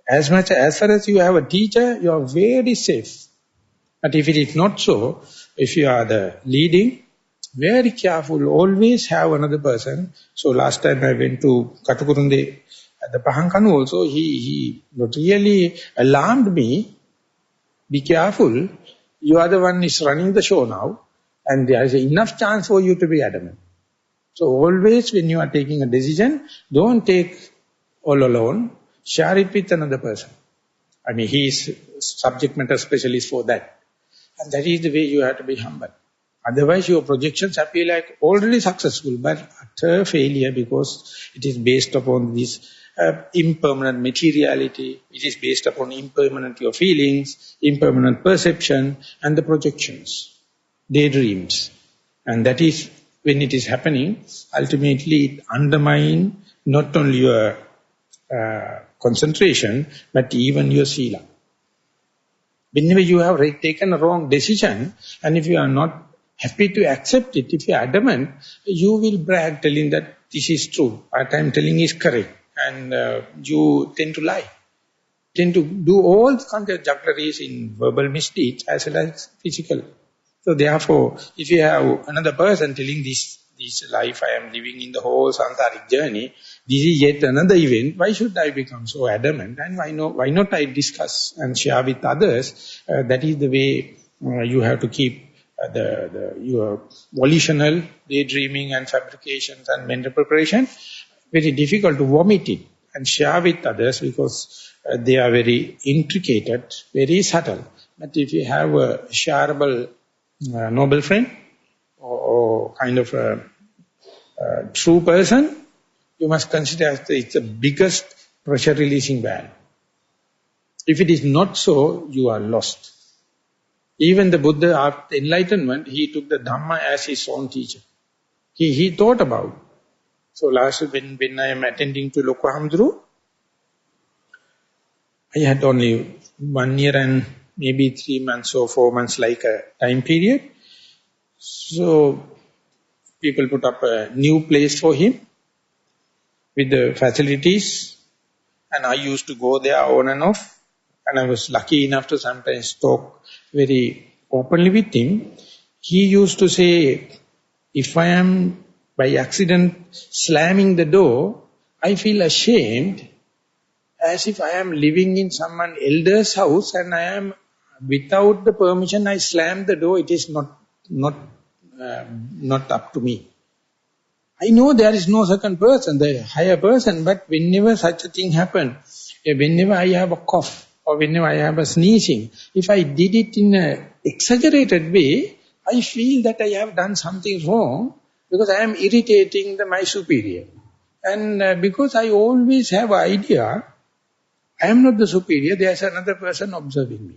As far as you have a teacher, you are very safe. But if it is not so, if you are the leading, very careful, always have another person. So last time I went to Katukurunde at the Pahankanu also, he really alarmed me. Be careful, you are the one who is running the show now, and there is enough chance for you to be adamant. So always when you are taking a decision, don't take all alone, share it with another person. I mean, he is subject matter specialist for that. And that is the way you have to be humble. Otherwise, your projections appear like already successful, but utter failure because it is based upon this impermanent materiality. It is based upon impermanent your feelings, impermanent perception, and the projections, daydreams. And that is, when it is happening, ultimately it undermines not only your concentration, but even your sila. Whenever you have taken a wrong decision, and if you are not happy to accept it, if you are adamant, you will brag telling that this is true, what I am telling is correct, and you tend to lie. Tend to do all kinds of juggleries in verbal misdeeds as well as physical. So therefore, if you have another person telling this life I am living in the whole samsaric journey, this is yet another event, why should I become so adamant, and why not I discuss and share with others? That is the way you have to keep your volitional daydreaming and fabrications and mental preparation very difficult to vomit it and share with others because they are very intricate, very subtle. But if you have a shareable noble friend or kind of a true person, you must consider as it's the biggest pressure releasing valve. If it is not so, you are lost. Even the Buddha, after enlightenment, he took the Dhamma as his own teacher. He thought about. So last when I am attending to Lokkahamdru, I had only 1 year and maybe 3 months or 4 months like a time period. So people put up a new place for him with the facilities, and I used to go there on and off, and I was lucky enough to sometimes talk very openly with him. He used to say, if I am by accident slamming the door, I feel ashamed as if I am living in someone elder's house and I am, without the permission, I slam the door. It is not up to me. I know there is no second person, the higher person, but whenever such a thing happens, whenever I have a cough or whenever I have a sneezing, if I did it in an exaggerated way, I feel that I have done something wrong because I am irritating my superior. And because I always have an idea, I am not the superior, there is another person observing me.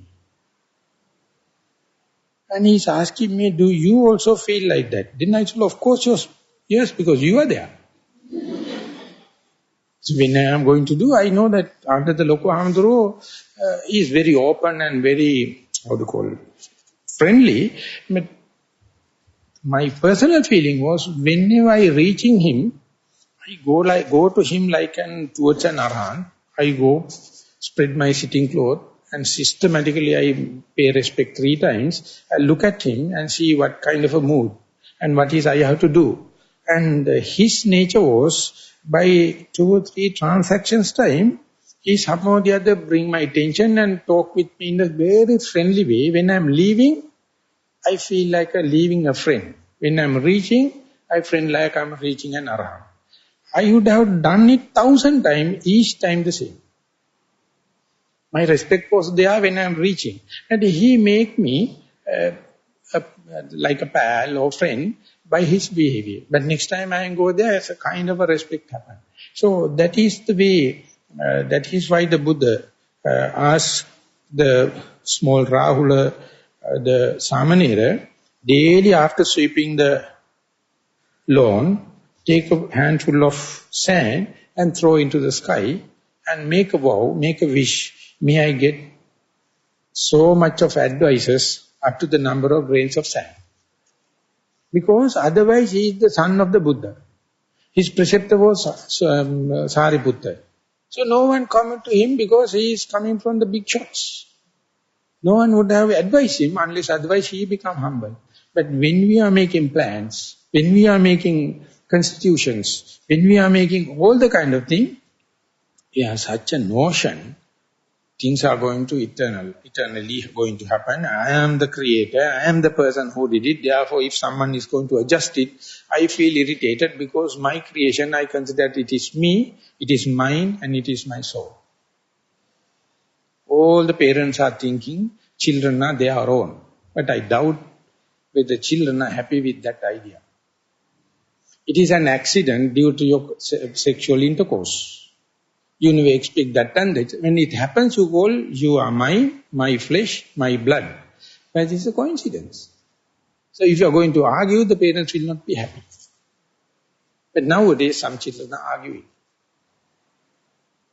And he's asking me, do you also feel like that? Then I said, of course, yes, because you are there. So when I am going to do, I know that after the Loko Hamduro, he is very open and very, friendly. But my personal feeling was, whenever I reaching him, I go to him towards an Arhan. I go, spread my sitting cloth, and systematically I pay respect 3 times. I look at him and see what kind of a mood and what is I have to do. And his nature was, by 2 or 3 transactions time, he somehow or the other bring my attention and talk with me in a very friendly way. When I'm leaving, I feel like leaving a friend. When I'm reaching, I feel like I'm reaching an Arhan. I would have done it 1,000 times, each time the same. My respect was there when I'm reaching. And he make me like a pal or friend by his behavior. But next time I go there, as a kind of a respect happen. So that is the way, that is why the Buddha asked the small Rahula, the Samanera, daily after sweeping the lawn, take a handful of sand and throw into the sky and make a vow, make a wish. May I get so much of advices up to the number of grains of sand. Because otherwise he is the son of the Buddha. His preceptor was Sariputta. So no one coming to him because he is coming from the big shots. No one would have advised him unless otherwise he become humble. But when we are making plans, when we are making constitutions, when we are making all the kind of thing, we have such a notion, things are going to eternally going to happen. I am the creator, I am the person who did it. Therefore, if someone is going to adjust it, I feel irritated because my creation, I consider that it is me, it is mine, and it is my soul. All the parents are thinking, children are their own. But I doubt whether children are happy with that idea. It is an accident due to your sexual intercourse. You never expect that, and when it happens, you call, you are mine, my flesh, my blood. But it is a coincidence. So if you are going to argue, the parents will not be happy. But nowadays, some children are arguing.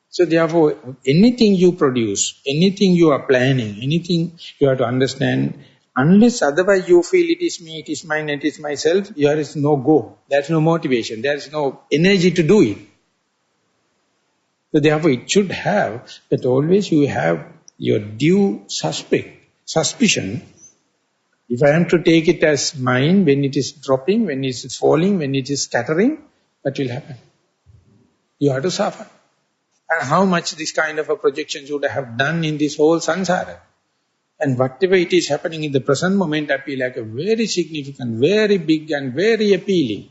So therefore, anything you produce, anything you are planning, anything you have to understand, unless otherwise you feel it is me, it is mine, it is myself, there is no go. There is no motivation. There is no energy to do it. So therefore it should have that always you have your due suspicion. If I am to take it as mine, when it is dropping, when it is falling, when it is scattering, what will happen? You have to suffer. And how much this kind of a projection should I have done in this whole samsara? And whatever it is happening in the present moment, I feel like a very significant, very big and very appealing.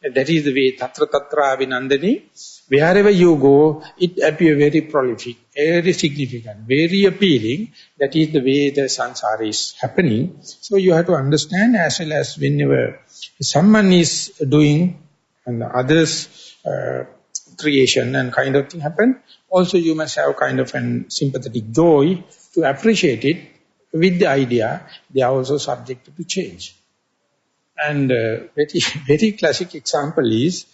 And that is the way, tatra tatra avinandani. Wherever you go, it appears very prolific, very significant, very appealing. That is the way the samsara is happening. So you have to understand, as well as whenever someone is doing and others creation and kind of thing happen, also you must have kind of an sympathetic joy to appreciate it with the idea they are also subject to change. And very, very classic example is,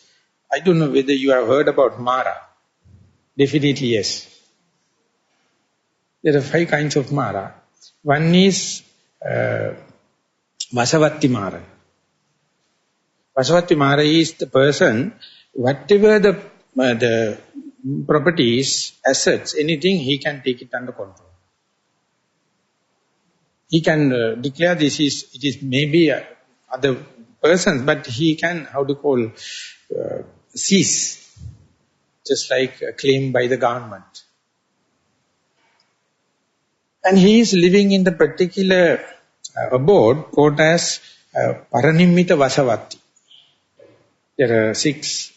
I don't know whether you have heard about Mara. Definitely yes. There are 5 kinds of Mara. One is Vasavatti Mara. Vasavatti Mara is the person, whatever the properties, assets, anything, he can take it under control. He can declare it is maybe other persons, but he can, seize, just like a claim by the government. And he is living in the particular abode called as Paranimitta Vasavatti. There are 6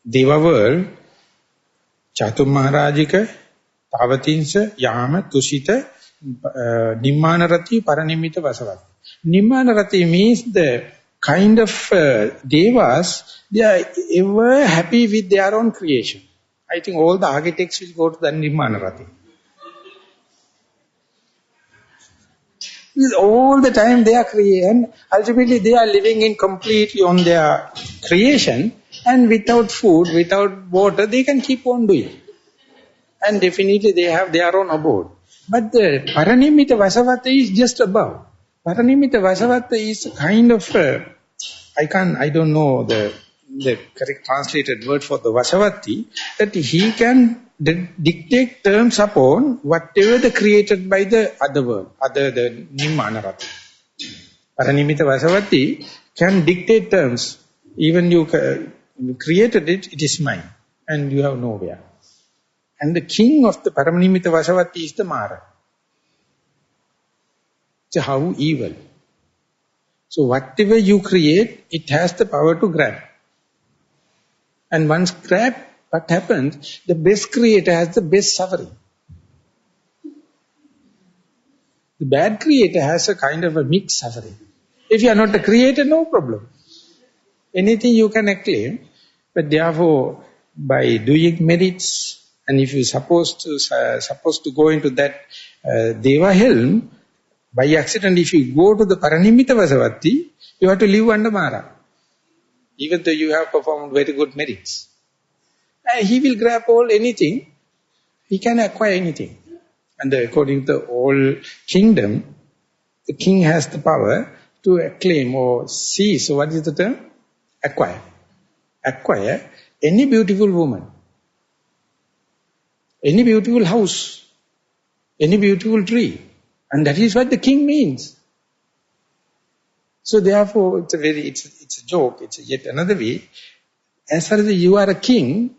Deva world, Chaturmaharajika, Tavatinsa, Yama, Tushita, Nimmanarati, Paranimitta Vasavatti. Nimmanarati means the kind of devas, they are ever happy with their own creation. I think all the architects will go to the Nimmanarati. All the time they are creating, ultimately they are living in completely on their creation, and without food, without water, they can keep on doing. And definitely they have their own abode. But the Paranimitta Vasavatti is just above. Paranimitta Vasavatti is a kind of, I don't know the correct translated word for the Vasavatti, that he can dictate terms upon whatever the created by the other world, the Nimmanarati. Paranimitta Vasavatti can dictate terms. Even you created it, it is mine. And you have nowhere. And the king of the Paranimitta Vasavatti is the Mara. So how evil. So whatever you create, it has the power to grab. And once grab, what happens? The best creator has the best suffering. The bad creator has a kind of a mixed suffering. If you are not the creator, no problem. Anything you can acclaim, but therefore, by doing merits, and if you supposed to go into that Deva helm, by accident, if you go to the Paranimitta Vasavatti, you have to live under Mara. Even though you have performed very good merits. He will grab anything, he can acquire anything. And according to all kingdom, the king has the power to acclaim or seize. So what is the term? Acquire. Acquire any beautiful woman, any beautiful house, any beautiful tree. And that is what the king means. So therefore, it's a joke, it's yet another way. As far as you are a king,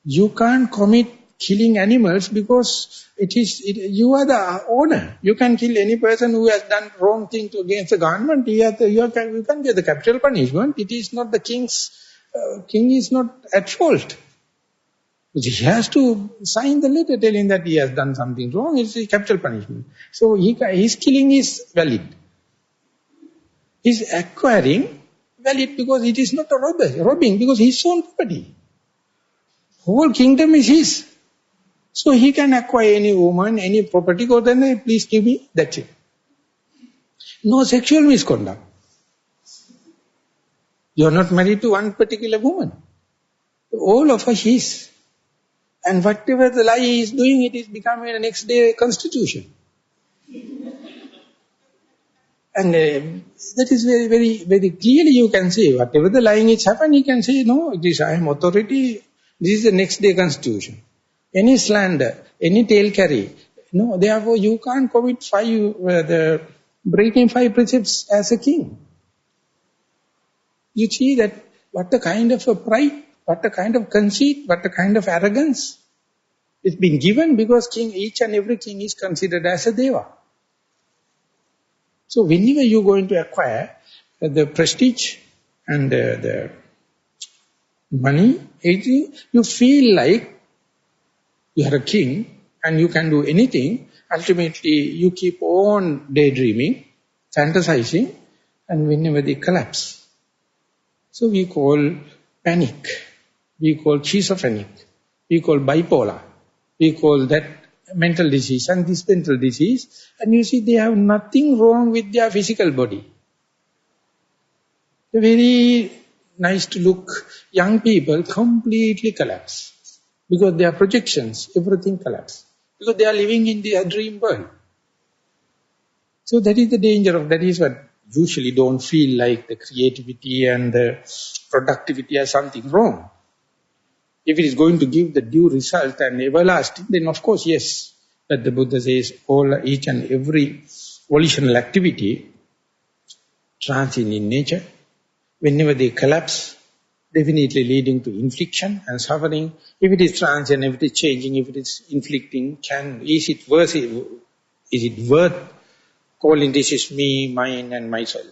you can't commit killing animals because you are the owner. You can kill any person who has done wrong thing against the government. You can get the capital punishment. It is not the king is not at fault. He has to sign the letter telling that he has done something wrong. It's a capital punishment. So his killing is valid. He's acquiring valid because it is not a robbing because his own property. Whole kingdom is his. So he can acquire any woman, any property, go then please give me, that's it. No sexual misconduct. You are not married to one particular woman. All of us his. And whatever the lie he is doing, it is becoming the next day constitution. And that is very, very, very clearly you can say, whatever the lying is happened, he can say, no, this I am authority, this is the next day constitution. Any slander, any tale carry, no, therefore you can't commit breaking 5 precepts as a king. You see that what a kind of a pride, what a kind of conceit, what a kind of arrogance. It's been given because each and every king is considered as a deva. So whenever you are going to acquire the prestige and the money, you feel like you are a king and you can do anything. Ultimately, you keep on daydreaming, fantasizing, and whenever they collapse. So we call panic, we call schizophrenic, we call bipolar, we call that mental disease and this mental disease, and you see they have nothing wrong with their physical body. They're very nice to look young people completely collapse because their projections, everything collapse because they are living in their dream world. So that is the danger of that is what usually don't feel like the creativity and the productivity are something wrong. If it is going to give the due result and everlasting, then of course, yes. But the Buddha says each and every volitional activity transient in nature. Whenever they collapse, definitely leading to infliction and suffering. If it is transient, if it is changing, if it is inflicting, is it worth calling this is me, mine and myself?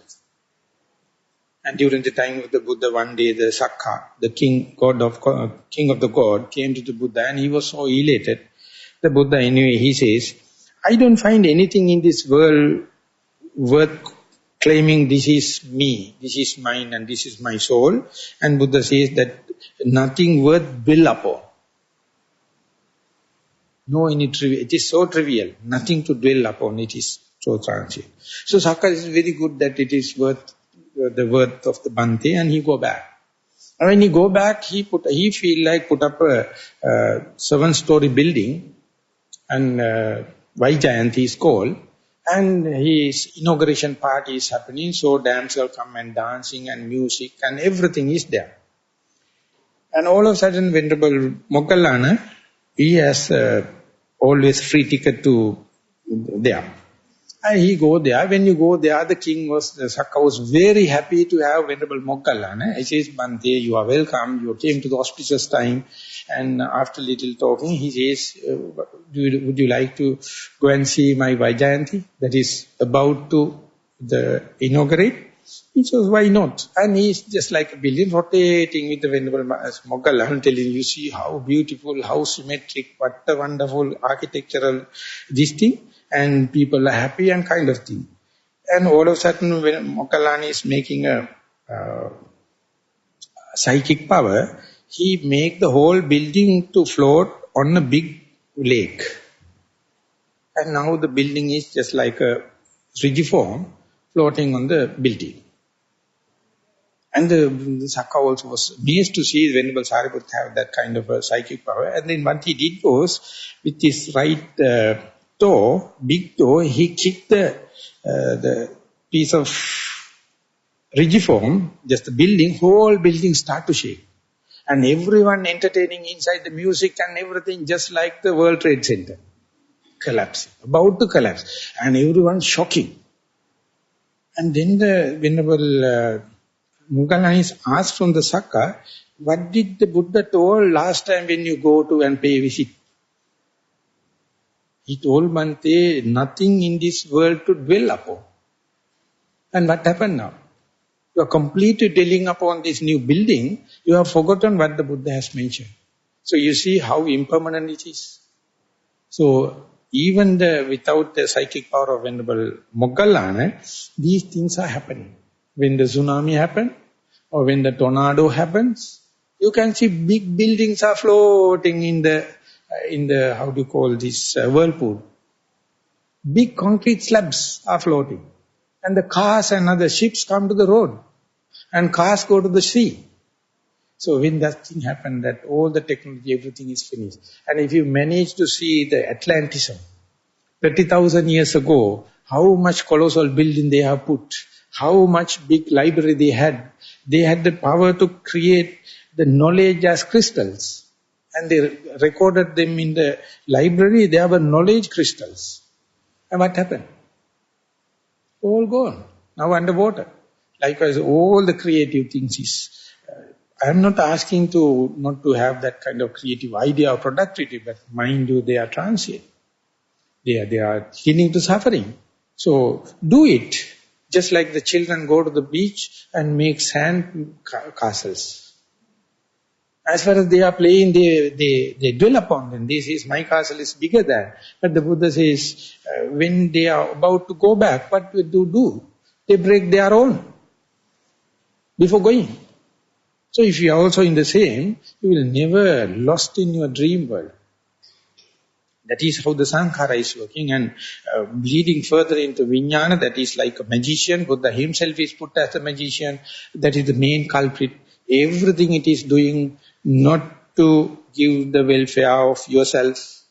And during the time of the Buddha, one day the Sakka, the king of the god, came to the Buddha and he was so elated. The Buddha anyway, he says, I don't find anything in this world worth claiming this is me, this is mine and this is my soul. And Buddha says that nothing worth build upon. No, it is so trivial, nothing to dwell upon, it is so transient. So Sakka is very good that it is worth the worth of the Bhante, and he go back. And when he go back, he feel like put up a 7-story building, and Vaijayanti is called, and his inauguration party is happening, so damsel come and dancing and music and everything is there. And all of a sudden, Venerable Moggallana, he has always free ticket to there. And he go there. When you go there, the Sakka was very happy to have Venerable Moggallana. He says, Bhante, you are welcome. You came to the auspicious time. And after little talking, he says, would you like to go and see my Vaijayanti that is about to inaugurate? He says, why not? And he's just like a building rotating with the Venerable Moggallana, telling you, see how beautiful, how symmetric, what a wonderful architectural this thing. And people are happy and kind of thing. And all of a sudden, when Moggallana is making a psychic power, he make the whole building to float on a big lake. And now the building is just like a rigiform floating on the building. And the Sakka also was amazed to see Venerable Sariputta have that kind of a psychic power. And then what he did was, with his right toe, big toe, he kicked the piece of rigiform, just the building, whole building start to shake. And everyone entertaining inside the music and everything, just like the World Trade Center, collapsing, about to collapse. And everyone shocking. And then the Venerable Moggallana is asked from the Sakka, what did the Buddha told last time when you go to and pay visit? He told Bhante, nothing in this world to dwell upon. And what happened now? You are completely dwelling upon this new building, you have forgotten what the Buddha has mentioned. So you see how impermanent it is. So even without the psychic power of Venerable Moggallana, these things are happening. When the tsunami happens, or when the tornado happens, you can see big buildings are floating in the how do you call this, whirlpool. Big concrete slabs are floating. And the cars and other ships come to the road. And cars go to the sea. So when that thing happened, that all the technology, everything is finished. And if you manage to see the Atlantism, 30,000 years ago, how much colossal building they have put, how much big library they had the power to create the knowledge as crystals. And they recorded them in the library, they were knowledge crystals. And what happened? All gone, now underwater. Likewise, all the creative things is, I am not asking not to have that kind of creative idea or productivity, but mind you, they are transient. They are leading to suffering. So do it. Just like the children go to the beach and make sand castles. As far as they are playing, they dwell upon them. This is, my castle is bigger than. But the Buddha says, when they are about to go back, what do they do? They break their own before going. So if you are also in the same, you will never lost in your dream world. That is how the Sankhara is working, and bleeding further into Vijnana, that is like a magician. Buddha himself is put as a magician. That is the main culprit. Everything it is doing not to give the welfare of yourself,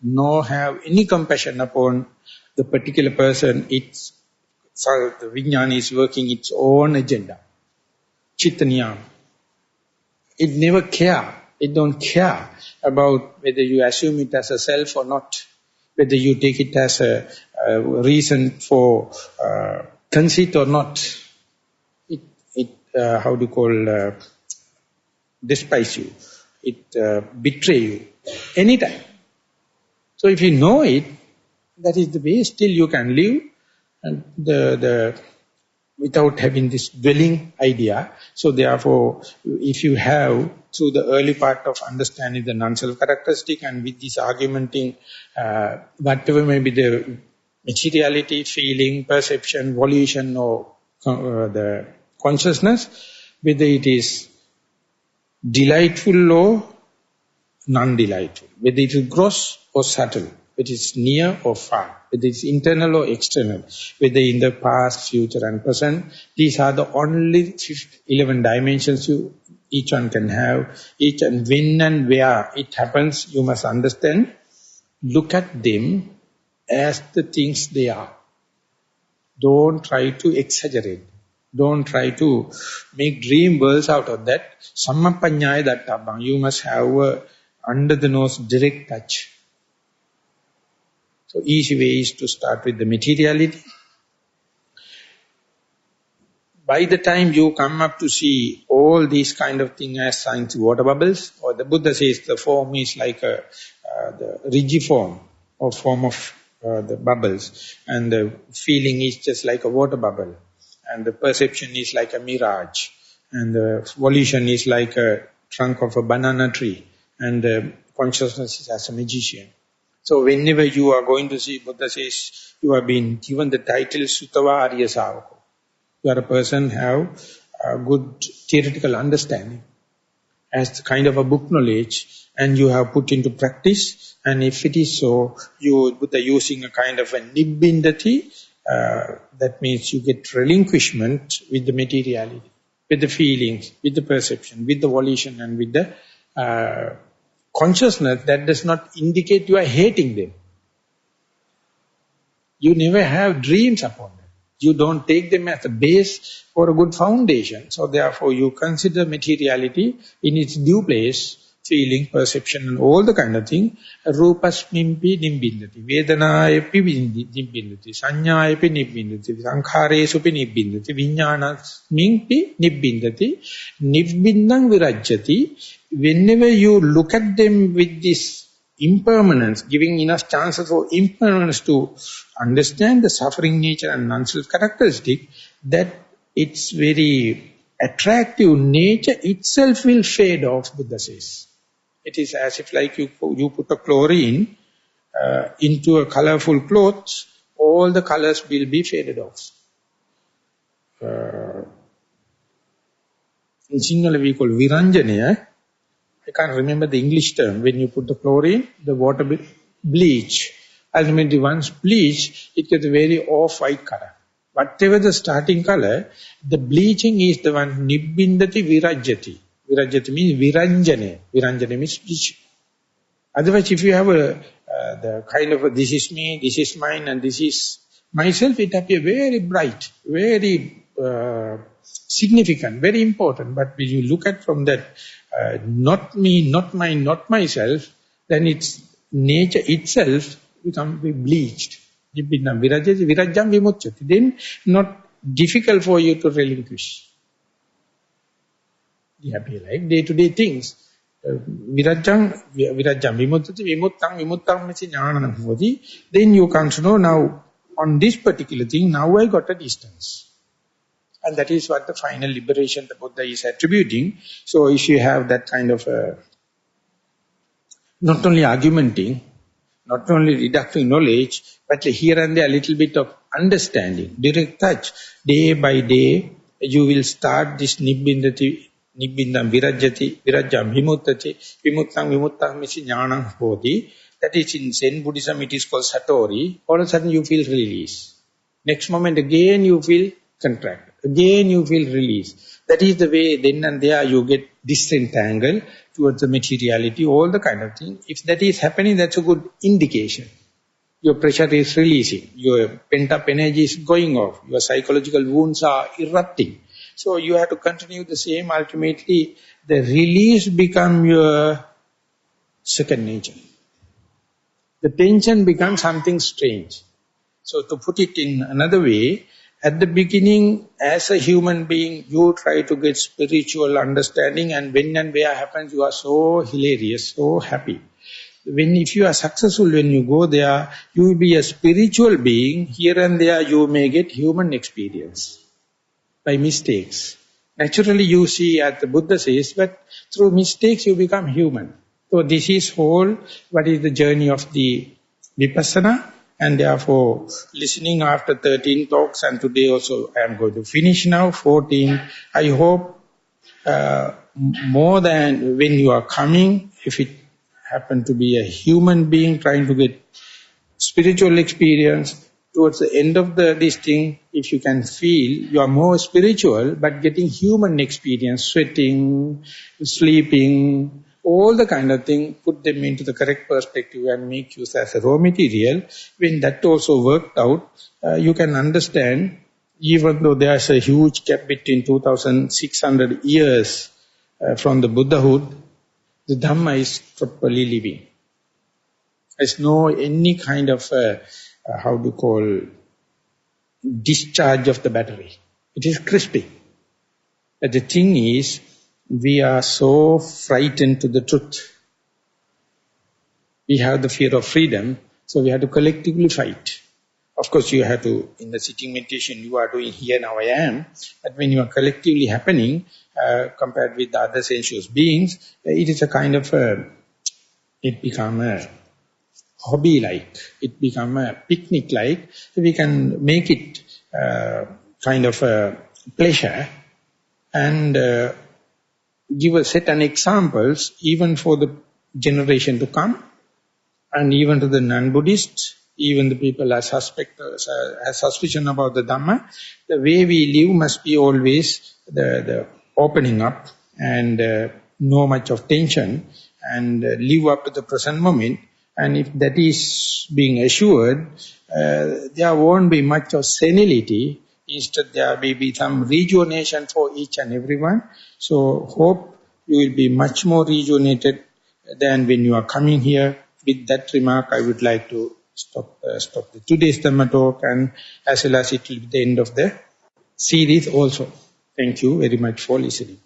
nor have any compassion upon the particular person. So the Vijnana is working its own agenda. Chitta-niyama. It never care. It don't care about whether you assume it as a self or not, whether you take it as a reason for conceit or not. How do you call, despise you, it betray you, anytime. So if you know it, that is the way still you can live, and without having this dwelling idea. So therefore, if you have, through the early part of understanding the non-self characteristic and with this argumenting, whatever may be the materiality, feeling, perception, volition, or the consciousness, whether it is delightful or non-delightful, whether it is gross or subtle, whether it is near or far, whether it is internal or external, whether in the past, future and present, these are the only 11 dimensions each one can have. Each and when and where it happens, you must understand, look at them as the things they are. Don't try to exaggerate. Don't try to make dream worlds out of that. Sammapanyaya dattabang. You must have a under the nose direct touch. So easy way is to start with the materiality. By the time you come up to see all these kind of things as science water bubbles, or the Buddha says the form is like the rigiform or form of the bubbles, and the feeling is just like a water bubble, and the perception is like a mirage, and the volition is like a trunk of a banana tree, and the consciousness is as a magician. So whenever you are going to see, Buddha says, you have been given the title Sutava Arya Savaka. You are a person have a good theoretical understanding as kind of a book knowledge, and you have put into practice, and if it is so, you Buddha using a kind of a nibbindati, that means you get relinquishment with the materiality, with the feelings, with the perception, with the volition and with the consciousness. That does not indicate you are hating them. You never have dreams upon them. You don't take them as a base for a good foundation. So therefore you consider materiality in its due place, feeling, perception and all the kind of thing. Rupasmimpi nibbindati, vedanayepi nibbindati, sanyayepi nibbindati, sankharesupi nibbindati, viññānasmimpi nibbindati, nibbindang virajjati. Whenever you look at them with this impermanence, giving enough chances for impermanence to understand the suffering nature and non-self characteristic, that its very attractive nature itself will fade off, Buddha says. It is as if like you put a chlorine into a colorful cloth, all the colors will be faded off. In Sinhala we call viranjanaya. I can't remember the English term. When you put the chlorine, the water will bleach. Ultimately, once bleach, it gets a very off-white color. Whatever the starting color, the bleaching is the one nibbindati virajjati. Virajjati means viranjane. Viranjane means bleach. Otherwise, if you have the kind of this is me, this is mine, and this is myself, it appears very bright, very significant, very important. But when you look at from that, not me, not mine, not myself, then its nature itself becomes bleached. Then not difficult for you to relinquish. You happy like day-to-day things. Virajjam vimuttati, vimuttang mesi jnanam bhavati. Then you come to know now, on this particular thing, now I got a distance. And that is what the final liberation the Buddha is attributing. So if you have that kind of not only argumenting, not only reducing knowledge, but here and there a little bit of understanding, direct touch, day by day, you will start this nibbindam virajjati, virajjam vimuttati, vimuttang misi jnanam bodhi. That is in Zen Buddhism, it is called satori. All of a sudden you feel release. Next moment again you feel contract. Again you feel release. That is the way then and there you get disentangled towards the materiality, all the kind of thing. If that is happening, that's a good indication. Your pressure is releasing. Your pent-up energy is going off. Your psychological wounds are erupting. So you have to continue the same. Ultimately, the release becomes your second nature. The tension becomes something strange. So to put it in another way, At the beginning, as a human being, you try to get spiritual understanding, and when and where happens, you are so hilarious, so happy. If you are successful, when you go there, you will be a spiritual being. Here and there, you may get human experience by mistakes. Naturally, you see, as the Buddha says, but through mistakes, you become human. So this is whole, what is the journey of the Vipassana, and therefore, listening after 13 talks, and today also I am going to finish now, 14. I hope more than when you are coming, if it happen to be a human being trying to get spiritual experience, towards the end of this thing, if you can feel you are more spiritual, but getting human experience, sweating, sleeping, all the kind of thing, put them into the correct perspective and make use as a raw material. When that also worked out, you can understand, even though there's a huge gap between 2,600 years from the Buddhahood, the Dhamma is properly living. There's no any kind of, how do you call, discharge of the battery. It is crispy. But the thing is, we are so frightened to the truth. We have the fear of freedom, so we have to collectively fight. Of course, you have to, in the sitting meditation you are doing here, now I am, but when you are collectively happening, compared with the other sensuous beings, it is a kind of, it become a hobby-like, it become a picnic-like, so we can make it kind of a pleasure and give a certain examples even for the generation to come, and even to the non-Buddhists, even the people as suspicion about the Dhamma. The way we live must be always the opening up and no much of tension, and live up to the present moment. And if that is being assured, there won't be much of senility. Instead, there may be some rejuvenation for each and everyone. So, hope you will be much more rejuvenated than when you are coming here. With that remark, I would like to stop today's Dhamma talk, and as well as it will be the end of the series also. Thank you very much for listening.